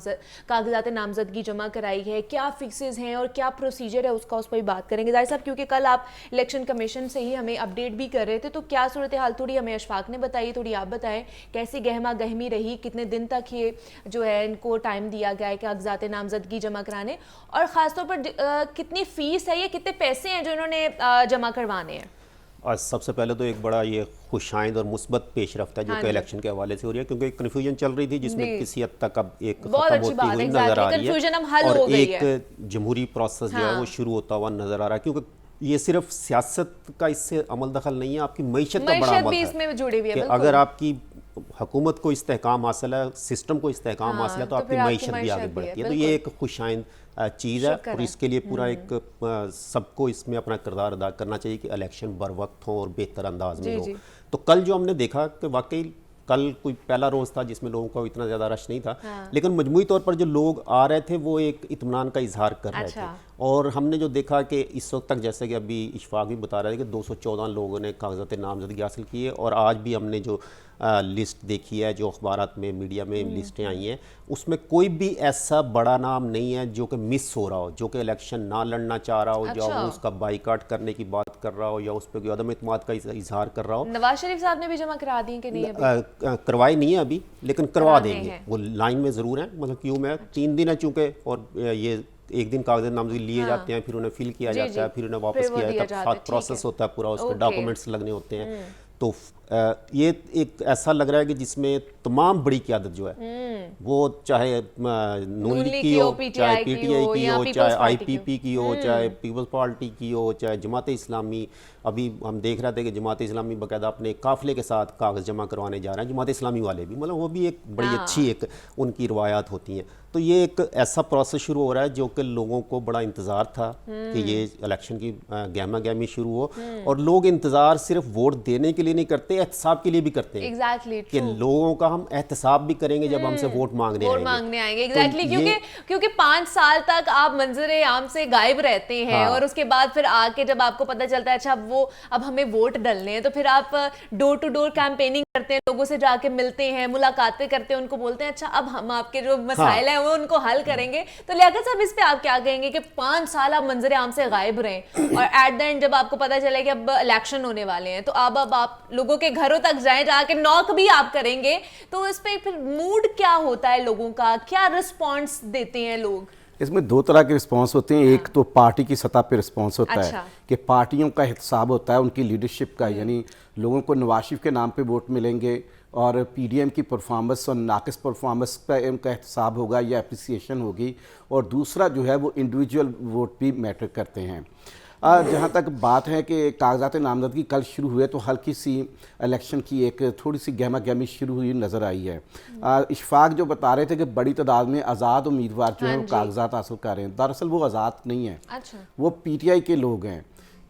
कागजात नामजदगी जमा कराई है, क्या फिक्सेस हैं और क्या प्रोसीजर है उसका, उस पर भी बात करेंगे। जाहिर साहब क्योंकि कल आप इलेक्शन कमीशन से ही हमें अपडेट भी कर रहे थे, तो क्या सूरत हाल थोड़ी हमें अशफाक ने बताई, थोड़ी आप बताएं कैसी गहमा गहमी रही, कितने दिन तक ये जो है इनको टाइम दिया गया है कागजात नामजदगी जमा कराने और ख़ासतौर पर कितनी फ़ीस है, ये कितने पैसे हैं जो इन्होंने जमा करवाने हैं। आज सबसे पहले तो एक बड़ा ये खुशाइंद और मुस्बत पेशरफ्त है जो कि इलेक्शन के हवाले से हो रही है, क्योंकि एक कन्फ्यूजन चल रही थी जिसमें किसी हद तक अब एक खत्म होती हुई नजर आ रही है और एक जमहूरी प्रोसेस जो है वो शुरू होता हुआ नजर आ रहा है, क्योंकि ये सिर्फ सियासत का इससे अमल दखल नहीं है, आपकी मईशत का बड़ा अमल है। इसमें जुड़ी हुई है। अगर आपकी हुकूमत को इस्तेहकाम हासिल है, सिस्टम को इस्तेहकाम हासिल है, तो आपकी मईशत भी आगे बढ़ती है। तो ये एक खुशाइंद चीज़ है और इसके लिए पूरा एक सबको इसमें अपना किरदार अदा करना चाहिए कि इलेक्शन बर वक्त हो और बेहतर अंदाज में हो। तो कल जो हमने देखा कि वाकई कल कोई पहला रोज़ था जिसमें लोगों का इतना ज़्यादा रश नहीं था, लेकिन मजमूई तौर पर जो लोग आ रहे थे वो एक इत्मीनान का इजहार कर रहे थे। और हमने जो देखा कि इस वक्त तक, जैसे कि अभी इशफाक भी बता रहे थे कि 214 लोगों ने कागजात नामजदगी हासिल की है, और आज भी हमने जो लिस्ट देखी है, जो अखबारात में मीडिया में लिस्टें आई हैं, उसमें कोई भी ऐसा बड़ा नाम नहीं है जो कि मिस हो रहा हो, जो कि इलेक्शन ना लड़ना चाह रहा हो, या वो उसका बाइकाट करने की बात कर रहा हो, या उस पर कोई अदम इत्मीनान का इजहार कर रहा हो। नवाज शरीफ साहब ने भी जमा करा दी कि नहीं? करवाई नहीं है अभी, लेकिन करवा देंगे, वो लाइन में ज़रूर हैं। मतलब क्यों में 3 दिन है चूँकि, और ये एक दिन कागजात नामजदगी लिए जाते हैं, फिर उन्हें फिल किया जाता है, फिर उन्हें वापस किया जाता है, प्रोसेस होता है पूरा, उसके डॉक्यूमेंट्स लगने होते हैं। तो ये एक ऐसा लग रहा है कि जिसमें तमाम बड़ी क़यादत जो है, वो चाहे नून लीग की हो, चाहे पीटीआई की हो, चाहे आईपीपी की हो, चाहे पीपल्स पार्टी की हो, चाहे जमात इस्लामी। अभी हम देख रहे थे कि जमात इस्लामी बाकायदा अपने काफ़िले के साथ कागज़ जमा करवाने जा रहे हैं, जमात इस्लामी वाले भी, मतलब वो भी एक बड़ी अच्छी एक उनकी रवायात होती हैं। तो ये एक ऐसा प्रोसेस शुरू हो रहा है जो कि लोगों को बड़ा इंतज़ार था कि ये इलेक्शन की गहमा गहमी शुरू हो, और लोग इंतज़ार सिर्फ वोट देने के लिए नहीं करते, एहतसाब के लिए भी करते हैं। Exactly, कि लोगों का हम एहतसाब भी करेंगे जब हमसे वोट मांगने आएंगे। एग्जैक्टली, क्योंकि 5 साल तक आप मंजरे आम से गायब रहते हैं, और उसके बाद फिर आके जब आपको पता चलता है अच्छा अब हमें वोट डालने हैं, तो फिर आप डोर टू डोर कैंपेनिंग करते हैं, लोगों से जाके मिलते हैं, मुलाकातें करते हैं, उनको बोलते हैं अच्छा अब हम आपके जो मसाइल हैं वो उनको हल करेंगे। तो लियाकत साहब, इस पे आप क्या कहेंगे कि 5 साल आप मंजरे आम से गायब रहे, और एट द एंड जब आपको पता चले कि अब इलेक्शन होने वाले हैं, तो अब आप लोगों के घरों तक जाएं, जाके नॉक भी आप करेंगे, तो इस पे फिर मूड क्या होता है लोगों का, क्या रिस्पॉन्स देते हैं लोग? इसमें 2 तरह के रिस्पांस होते हैं। एक तो पार्टी की सतह पे रिस्पांस होता है कि पार्टियों का एहतसाब होता है उनकी लीडरशिप का, यानी लोगों को नवाज शरीफ के नाम पे वोट मिलेंगे, और पीडीएम की परफॉर्मेंस और नाकिस परफॉर्मेंस पर उनका एहतसाब होगा या अप्रिसिएशन होगी। और दूसरा जो है वो इंडिविजुअल वोट भी मैटर करते हैं। जहाँ तक बात है कि कागजात नामजदगी कल शुरू हुए, तो हल्की सी इलेक्शन की एक थोड़ी सी गहमा गहमी शुरू हुई नज़र आई है। इशफाक जो बता रहे थे कि बड़ी तादाद में आज़ाद उम्मीदवार जो हैं वो कागजात हासिल कर रहे हैं, दरअसल वो आज़ाद नहीं है, वो पीटीआई के लोग हैं।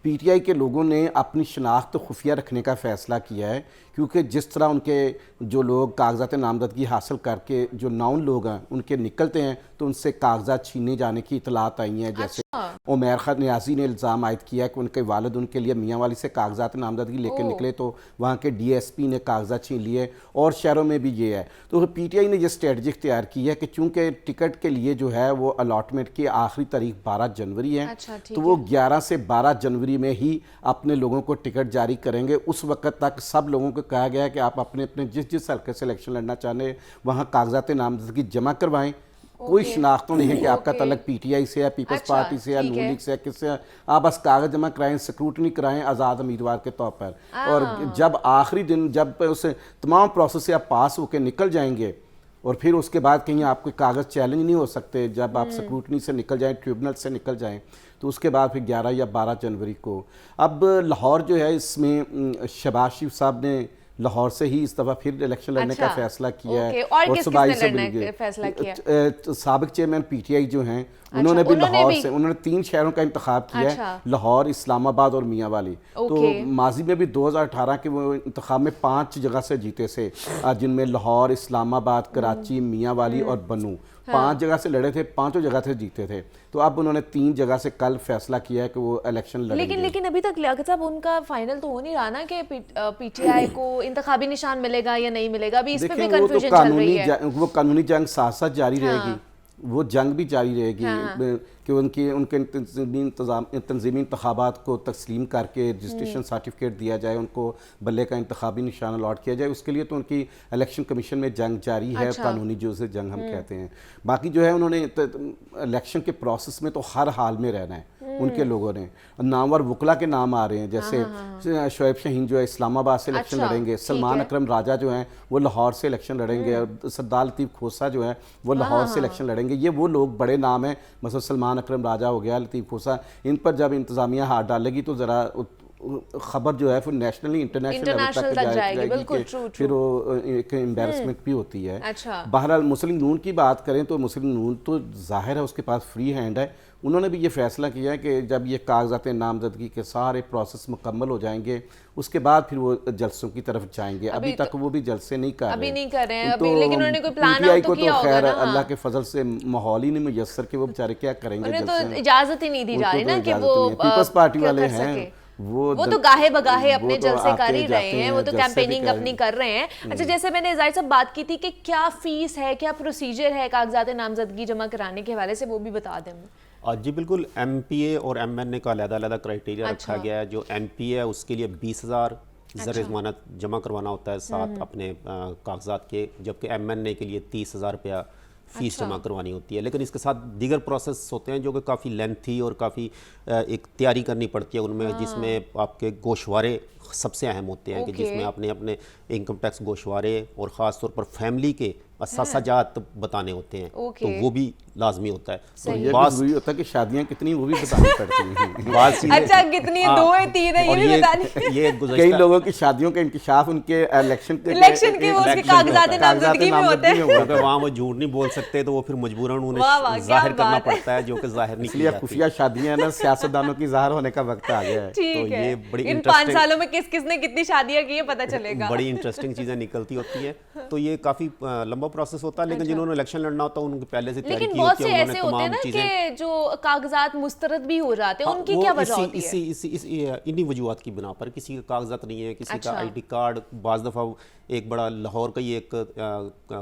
पीटीआई के लोगों ने अपनी शनाख्त खुफिया रखने का फ़ैसला किया है, क्योंकि जिस तरह उनके जो लोग कागजात नामजदगी हासिल करके जो नाउन लोग हैं उनके निकलते हैं, तो उनसे कागजात छीने जाने की इतलात आई हैं। जैसे उमैर खान न्याजी ने इल्ज़ाम आयद किया कि उनके वालिद उनके लिए मियाँ वाली से कागजात नामजदगी लेकर निकले, तो वहाँ के डीएसपी ने कागजात छीन लिए, और शहरों में भी ये है। तो पीटीआई ने यह स्ट्रेटजी इख्तियार की है कि चूँकि टिकट के लिए जो है वो अलॉटमेंट की आखिरी तारीख 12 जनवरी है, तो वो 11 से 12 जनवरी में ही अपने लोगों को टिकट जारी करेंगे। उस वक्त तक सब लोगों को कहा गया है कि आप अपने अपने जिस हल्के से इलेक्शन लड़ना चाहते वहाँ कागजात नामजदगी जमा करवाएं। कोई शनाख्त नहीं है कि आपका तलक पीटीआई से या पीपल्स पार्टी से या नून लीग से या किससे, आप बस कागज जमा कराएं, स्क्रूटनी कराएं आज़ाद उम्मीदवार के तौर पर। और जब आखिरी दिन जब उस तमाम प्रोसेस से आप पास होकर निकल जाएंगे, और फिर उसके बाद कहीं आपके कागज़ चैलेंज नहीं हो सकते, जब आप स्क्रूटनी से निकल जाएं, ट्रिब्यूनल से निकल जाएं, तो उसके बाद फिर 11 या 12 जनवरी को। अब लाहौर जो है, इसमें शहबाज शरीफ साहब ने लाहौर से ही इस दफ़ा फिर इलेक्शन लड़ने का फैसला किया है। और किस-किसने लड़ने का फैसला किया? साबिक चेयरमैन पीटीआई जो हैं, उन्होंने भी लाहौर से, उन्होंने 3 शहरों का इंतखाब किया है, लाहौर, इस्लामाबाद और मियाँ वाली। तो माजी में भी 2018 के वो इंतखाब में 5 जगह से जीते थे, जिनमें लाहौर, इस्लामाबाद, कराची, मियाँ वाली और बनू, 5 जगह से लड़े थे, 5 जगह से जीते थे। तो अब उन्होंने 3 जगह से कल फैसला किया है कि वो इलेक्शन लड़ेंगे। लेकिन अभी तक लियाकत साहब उनका फाइनल तो हो नहीं रहा ना कि पीटीआई को इंतखाबी निशान मिलेगा या नहीं मिलेगा, अभी इस पे भी कंफ्यूजन चल रही है। वो कानूनी जंग साथ साथ जारी रहेगी, वो जंग भी जारी रहेगी कि उनके तंजीमी इंतखाबात को तस्लीम करके रजिस्ट्रेशन सर्टिफिकेट दिया जाए, उनको बल्ले का इंतखाबी निशान अलॉट किया जाए। उसके लिए तो उनकी इलेक्शन कमीशन में जंग जारी है, कानूनी जो से जंग हम कहते हैं। बाकी जो है उन्होंने इलेक्शन के प्रोसेस में तो हर हाल में रहना है उनके लोगों ने। नामवर वकला के नाम आ रहे हैं, जैसे शोएब शाहीन जो है इस्लामाबाद से इलेक्शन लड़ेंगे, सलमान अकरम राजा जो हैं वो लाहौर से इलेक्शन लड़ेंगे, सरदार लतीफ़ खोसा जो है वो लाहौर से इलेक्शन लड़ेंगे। ये वो लोग बड़े नाम हैं, मतलब सलमान अकरम राजा हो गया, लतीफ़ खोसा, इन पर जब इंतज़ामिया हाथ डालेगी तो ज़रा खबर जो है फिर नेशनली इंटरनेशनल लेवल तक जाएगी, बिल्कुल ट्रू, फिर वो एक एम्बेरसमेंट भी होती है। अच्छा। बहरहाल मुस्लिम नून की बात करें तो मुस्लिम नून तो जाहिर है उसके पास फ्री हैंड है। उन्होंने भी ये फैसला किया है कि जब ये कागजात नामजदगी के सारे प्रोसेस मुकम्मल हो जाएंगे उसके बाद फिर वो जलसों की तरफ जाएंगे। अभी तक वो भी जलसे नहीं कर रहे, अभी नहीं कर रहे हैं तो अभी, लेकिन उन्होंने कोई प्लान PTI आउट को तो किया होगा खैर ना। अल्लाह के फजल से माहौल ही नहीं मुयस्सर कि वो बेचारे क्या करेंगे। उन्हें तो जलसे इजाजत ही नहीं दी जा रही ना कि वो पीपल्स पार्टी क्या वाले कर हैं सके। वो तो गाहे बगाहे वो अपने तो जलसे कर आते ही रहे जाते हैं, वो तो जलसे भी कैंपेनिंग कर- अपनी कर रहे हैं। अच्छा, जैसे मैंने जाहिर साहब बात की थी कि क्या फीस है, क्या प्रोसीजर है कागजात नामजदगी जमा कराने के हवाले से, वो भी बता दें। जी बिल्कुल, MPA और MNA का अलग-अलग क्राइटेरिया अच्छा। रखा गया है। जो MPA है उसके लिए 20,000 ज़र ज़मानत जमा करवाना होता है साथ अपने कागजात के, जबकि MNA के लिए 30,000 रुपया फीस जमा करवानी होती है। लेकिन इसके साथ दीगर प्रोसेस होते हैं जो कि काफ़ी लेंथी और काफ़ी एक तैयारी करनी पड़ती है उनमें, जिसमें आपके गोशवारे सबसे अहम होते हैं कि जिसमें आपने अपने इनकम टैक्स गोशवारे और ख़ास तौर पर फैमिली के असासाजात बताने होते हैं, तो वो भी लाजमी होता है। तो ये भी ज़रूरी होता है कि शादियां कितनी वो भी बतानी पड़ती हैं। अच्छा, कितनी 2 है 3 है ये भी बतानी। कई लोगों की शादियों का इंकशाफ उनके इलेक्शन के वो उसके कागजात नामजदगी में होते हैं, क्योंकि वहाँ वो झूठ नहीं बोल सकते तो वो फिर मजबूरन उन्हें जाहिर करना पड़ता है, जो कि जाहिर नहीं इसलिए खुफिया शादियां ना सियासतदानों की जाहिर होने का वक्त आ गया है। ठीक तो है, ये बड़ी इन 5 सालों में किसने कितनी शादियां की है पता चलेगा। बड़ी इंटरेस्टिंग चीज़ें निकलती होती है। तो ये काफ़ी लंबा प्रोसेस होता है, लेकिन जिन्होंने इलेक्शन लड़ना होता है उनकी पहले से तैयारी लेकिन की बहुत होती से है, ऐसे उन्होंने होते हैं तमाम ना चीज़ें। कि जो कागजात मुस्तरद भी हो जाते हैं, उनकी क्या वजह होती है? इन्हीं वजूहत की बिना पर, किसी का कागजात नहीं है, किसी का अच्छा। ID कार्ड, बाज़ दफ़ा एक बड़ा लाहौर का ही एक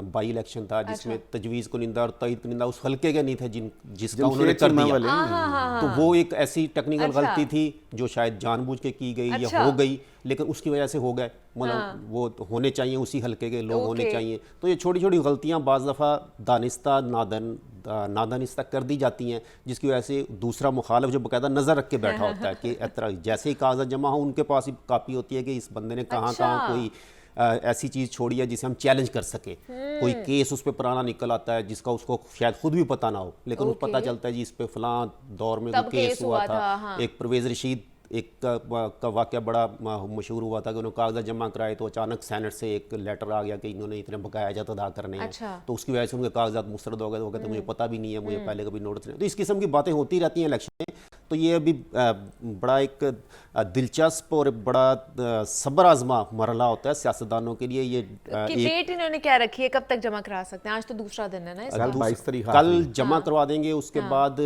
बाई इलेक्शन था जिसमें तजवीज़ कुनिंदा और तईद कुनिंदा उस हल्के के नहीं थे जिसका उन्होंने कर दिया। तो वो एक ऐसी टेक्निकल गलती थी जो शायद जानबूझ के की गई या हो गई, लेकिन उसकी वजह से हो गए, मतलब वो होने चाहिए उसी हल्के के लोग होने चाहिए। तो ये छोटी छोटी गलतियाँ बाज़ दफ़ा दानिस्ता नादानिस्ता कर दी जाती हैं, जिसकी वजह से दूसरा मुखालिफ जो बाकायदा नज़र रख के बैठा होता है कि जैसे ही कागजात जमा हो उनके पास ही कापी होती है कि इस बंदे ने कहाँ कहाँ कोई ऐसी चीज़ छोड़ी है जिसे हम चैलेंज कर सके। कोई केस उस पर पुराना निकल आता है जिसका उसको शायद खुद भी पता ना हो, लेकिन उसको पता चलता है जी इस पे फलां दौर में कोई केस हुआ था। एक परवेज़ रशीद एक का वाक़या बड़ा मशहूर हुआ था कि उन्होंने कागजात जमा कराए तो अचानक सेनेट से एक लेटर आ गया कि इन्होंने इतने बकाया जात अदा करने हैं। तो उसकी वजह से उनके कागजात मुस्तरद हो गए, तो कहते मुझे पता भी नहीं है, मुझे पहले कभी नोटिस नहीं। तो इस किस्म की बातें होती रहती हैं इलेक्शन में। तो ये अभी बड़ा एक दिलचस्प और बड़ा सब्र आजमा मरहला होता है सियासतदानों के लिए। ये डेट इन्होंने क्या रखी है, कब तक जमा करा सकते हैं? आज तो दूसरा दिन है ना, कल जमा करवा देंगे, उसके बाद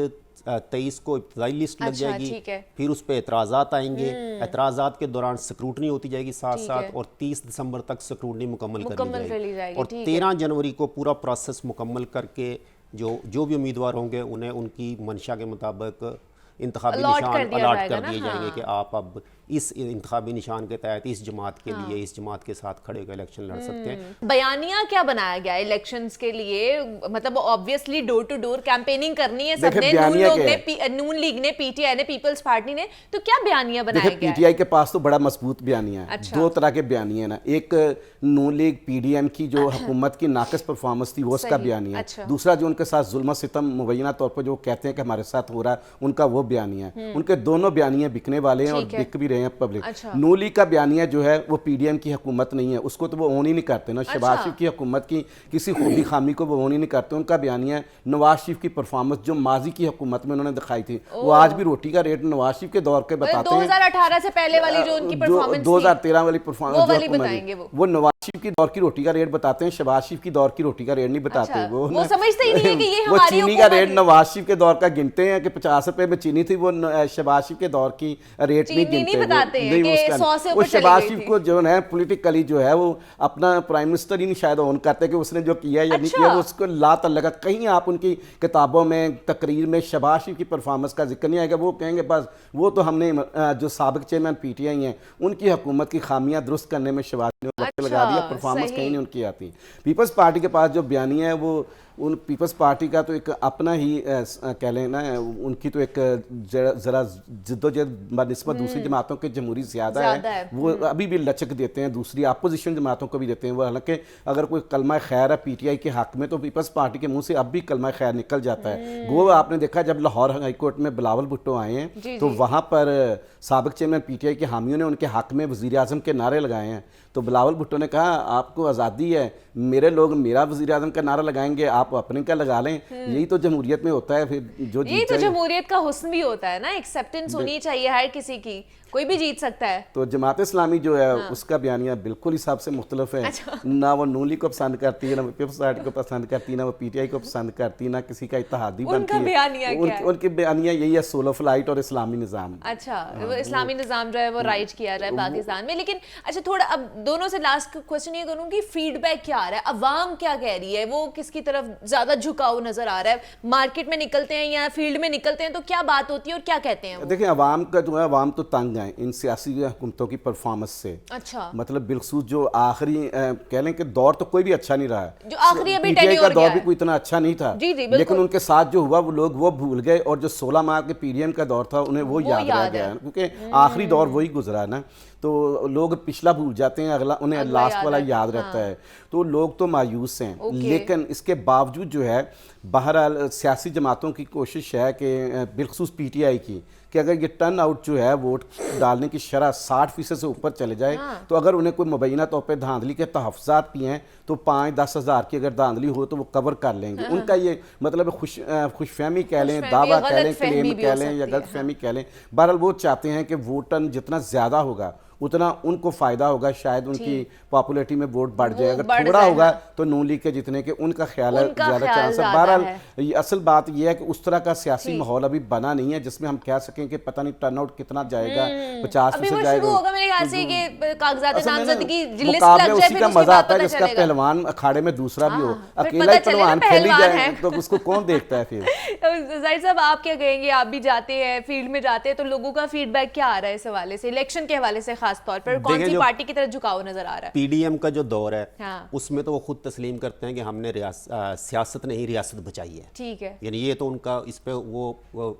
23 को इब्तिदाई लिस्ट लग जाएगी, फिर उस पर एतराज़ात आएंगे, एतराज़ात के दौरान स्क्रूटनी होती जाएगी साथ साथ, और 30 दिसंबर तक स्क्रूटनी मुकम्मल कर ली जाएगी, और 13 जनवरी को पूरा प्रोसेस मुकम्मल करके जो भी उम्मीदवार होंगे उन्हें उनकी मंशा के मुताबिक इंतखाबी निशान अलाट कर दिए जाएंगे कि आप अब इस इंतखाबी निशान के तहत इस जमात के लिए, इस जमात के साथ खड़े होकर इलेक्शन लड़ सकते हैं। बयानिया क्या बनाया गया इलेक्शंस के लिए? मतलब obviously door to door campaigning करनी है सबने, नून लीग ने, PTI ने, पीपल्स पार्टी ने, तो क्या बयानिया बनाया गया? PTI के पास तो बड़ा मजबूत बयानिया है। दो तरह के बयानिया ना, एक नून लीग PDM की जो हुकूमत की नाकस परफॉर्मेंस थी वो उसका बयानिया है, दूसरा जो उनके साथ जुल्म सितम मुबैना तौर पर जो कहते हैं कि हमारे साथ हो रहा है, उनका वो बयानिया है। उनके दोनों बयानिया बिकने वाले हैं और बिक भी रहे हैं पब्लिक। नून लीग का बयानिया जो है वो PDM की हुकूमत नहीं है, उसको तो वो ओन ही नहीं करते ना। शहबाज शरीफ की हुकूमत की किसी खूबी खामी को वो ओन ही नहीं करते। उनका बयानिया नवाज शरीफ की परफॉर्मेंस जो माजी की हुकूमत में उन्होंने दिखाई थी, वो आज भी रोटी का रेट नवाज शरीफ के दौर के बताते हैं। 2018 से पहले वाली जो उनकी परफॉर्मेंस 2013 वाली परफॉर्मेंस वो नवाज शरीफ की दौर की रोटी का रेट बताते हैं, शहबाज शरीफ की दौर की रोटी का रेट नहीं बताते। वो समझते ही नहीं है कि ये वो हमारी चीनी का रेट नवाज शरीफ के दौर का गिनते हैं कि 50 रुपए में चीनी थी, वो शहबाज शरीफ के दौर की रेट नहीं गिनते। वो शहबाज शरीफ को जो है पॉलिटिकली जो है वो अपना प्राइम मिनिस्टर ही नहीं शायद ऑन करते कि उसने जो किया या नहीं किया, वो उसको ला तल्लका। कहीं आप उनकी किताबों में, तकरीर में शहबाज शरीफ की परफॉर्मेंस का जिक्र नहीं आएगा। वो कहेंगे बस वो तो हमने जो साबिक चेयरमैन PTI हैं उनकी हुकूमत की खामियां दुरुस्त करने में शहबाज ने वक्त लगा दिया, परफॉर्मेंस कहीं नहीं उनकी आती। पीपल्स पार्टी के पास जो बयानिया है वो उन पीपल्स पार्टी का तो एक अपना ही कह लें ना, उनकी तो एक ज़रा जिद्दोजहद बनिस्बत दूसरी जमातों के जमहूरी ज़्यादा है। वो अभी भी लचक देते हैं, दूसरी अपोजिशन जमातों को भी देते हैं। वो हालांकि अगर कोई कलमा खैर है पीटीआई के हक में तो पीपल्स पार्टी के मुंह से अब भी कलमा खैर निकल जाता है। वो आपने देखा जब लाहौर हाई कोर्ट में बिलावल भुट्टो आए हैं तो वहाँ पर साबिक चेयरमैन पीटीआई के हामियों ने उनके हक में वज़ीर आज़म के नारे लगाए हैं। तो बिलावल भुट्टो ने कहा आपको आज़ादी है, मेरे लोग मेरा वज़ीर आज़म का नारा लगाएंगे, आप अपने का लगा लें। यही तो जमहूरियत में होता है। फिर जो यही तो जमहूरियत का हुस्न भी होता है ना, एक्सेप्टेंस होनी चाहिए हर किसी की, कोई भी जीत सकता है। तो जमात इस्लामी जो है उसका बयानिया बिल्कुल हिसाब से मुख्तलिफ है। ना वो नून लीग को पसंद करती है, ना वो पीपल्स पार्टी को पसंद करती है, ना वो पीटीआई को पसंद करती है, ना किसी का इत्तेहादी बनती है। उनकी बयानिया यही है, सोलो फ्लाइट और इस्लामी निज़ाम। अच्छा, वो इस्लामी निज़ाम जो है वो राइज किया जाए पाकिस्तान में। लेकिन अच्छा, थोड़ा अब दोनों से लास्ट क्वेश्चन ये करूँ कि फीडबैक क्या आ रहा है, अवाम क्या कह रही है, वो किसकी तरफ ज़्यादा झुकाव नज़र आ रहा है? मार्केट में निकलते हैं या फील्ड में निकलते हैं तो क्या बात होती है और क्या कहते हैं? देखिए, अवाम का जो है, अवाम तो तंग है इन सियासी हुकूमतों की परफॉर्मेंस से। अच्छा, मतलब बिलखसूस जो आखिरी कह लें कि दौर तो कोई भी अच्छा नहीं रहा है, जो आखिरी अभी पीटीआई का दौर भी कोई इतना अच्छा नहीं था। लेकिन उनके साथ जो हुआ वो लोग वो भूल गए, और जो 16 माह के पीडीएम का दौर था उन्हें वो याद रह गया, क्योंकि आखिरी दौर वही गुजरा है ना। तो लोग पिछला भूल जाते हैं, अगला उन्हें लास्ट वाला याद रहता है। तो लोग तो मायूस हैं। लेकिन इसके बावजूद जो है, बहरहाल सियासी जमातों की कोशिश है कि बिलखसूस पीटीआई की, कि अगर ये टर्न आउट जो है वोट डालने की शरह 60% से ऊपर चले जाए, तो अगर उन्हें कोई मुबैना तौर पर धांधली के तहफ़्फ़ुज़ात भी हैं तो 5-10 हज़ार की अगर धांधली हो तो वो कवर कर लेंगे। उनका ये मतलब खुशफहमी कह लें, दावा कह लें, क्लेम कह लें या गलतफहमी कह लें, बहरहाल वो चाहते हैं कि वोट टर्न जितना ज़्यादा होगा उतना उनको फ़ायदा होगा, शायद उनकी पॉपुलैरिटी में वोट बढ़ जाए। अगर थोड़ा होगा तो नून लीग के जीतने के उनका ख्याल है ज़्यादा चांस है। बहरहाल असल बात यह है कि उस तरह का सियासी माहौल अभी बना नहीं है जिसमें हम कह सकें कि पता नहीं टर्नआउट कितना जाएगा, 50% जाएगा। उसी का मजा आता है जिसका पहलवान अखाड़े में दूसरा भी हो। अकेला ही पहलवान खेली जाए तो उसको कौन देखता है फिर? ज़ाहिर साहब, आप क्या कहेंगे? आप भी जाते हैं, फील्ड में जाते हैं, तो लोगों का फीडबैक क्या आ रहा है इस हवाले से, इलेक्शन के हवाले से खास तौर पर कौन सी पार्टी की तरफ झुकाव नजर आ रहा है? पीडीएम का जो दौर है उसमें तो वो खुद तस्लीम करते हैं कि हमने सियासत ने ही रियासत बचाई है। ठीक है, यानी ये तो उनका इस पे वो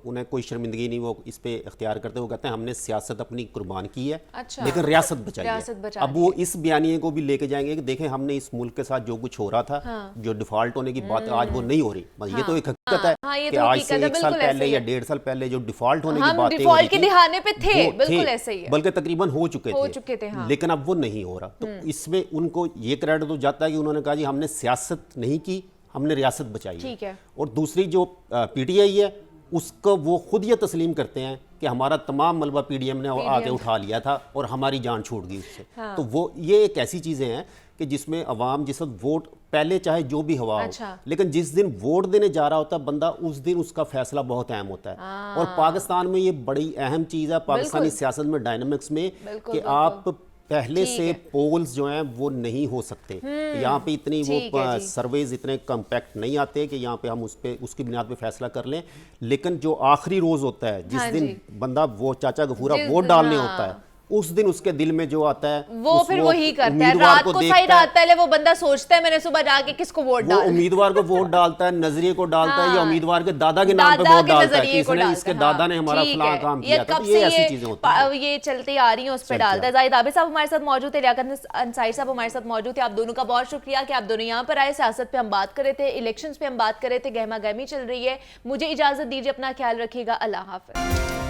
उन्हें कोई शर्मिंदगी नहीं, वो इस पे इख्तियार करते, वो कहते हैं हमने सियासत अपनी कुर्बान की है। अच्छा, लेकिन रियासत बचाई है। अब वो इस बयानिए को भी लेके जाएंगे कि देखें हमने इस मुल्क के साथ जो कुछ हो रहा था, जो डिफॉल्ट होने की बात आज वो नहीं हो रही। ये तो एक हकीकत है कि आज से 1 साल पहले या 1.5 साल पहले जो डिफॉल्ट होने की बात डिफॉल्ट के दिहाने पे थे, बिल्कुल ऐसे ही है, बल्कि तकरीबन हो चुके थे। हाँ। लेकिन अब वो नहीं हो रहा। तो इसमें उनको ये क्रेडिट तो जाता है कि उन्होंने कहा जी हमने सियासत नहीं की, हमने रियासत बचाई। ठीक है। और दूसरी जो पीटीआई है उसको वो खुद ये तस्लीम करते हैं कि हमारा तमाम मलबा पीडीएम ने आके उठा लिया था और हमारी जान छूट गई उससे। हाँ। तो वो ये एक ऐसी चीज़ें हैं कि जिसमें अवाम जिस वक्त वोट पहले चाहे जो भी हवा हो, लेकिन जिस दिन वोट देने जा रहा होता बंदा उस दिन उसका फैसला बहुत अहम होता है। और पाकिस्तान में ये बड़ी अहम चीज़ है, पाकिस्तानी सियासत में डायनामिक्स में, कि आप पहले से पोल्स जो हैं वो नहीं हो सकते। यहाँ पे इतनी वो सर्वेज इतने कम्पैक्ट नहीं आते कि यहाँ पे हम उसकी बुनियाद पे फैसला कर लें। लेकिन जो आखिरी रोज़ होता है जिस दिन बंदा वो चाचा गफूरा वोट डालने होता है, उस दिन उसके दिल में जो आता है वो फिर वही करता है। रात को सही रात पहले वो बंदा सोचता है मैंने सुबह जाके किसको वोट डालना है। उम्मीदवार को वोट डालता है, नजरिए को डालता है, या उम्मीदवार के दादा के नाम पे वोट डालता है कि इसके दादा ने हमारा फलां काम किया था। ये ऐसी चीजें होती हैं, ये चलती आ रही हैं, उस पे डालता है। जाहिद आबिद साहब हमारे साथ मौजूद थे, लियाकत अंसारी साहब हमारे साथ मौजूद थे। आप दोनों का बहुत शुक्रिया कि आप दोनों यहाँ पर आए। सियासत पे हम बात कर रहे थे, इलेक्शंस पे हम बात कर रहे थे, गहमा गहमी चल रही है। मुझे इजाजत दीजिए, अपना ख्याल रखिएगा, अल्लाह हाफ़िज़।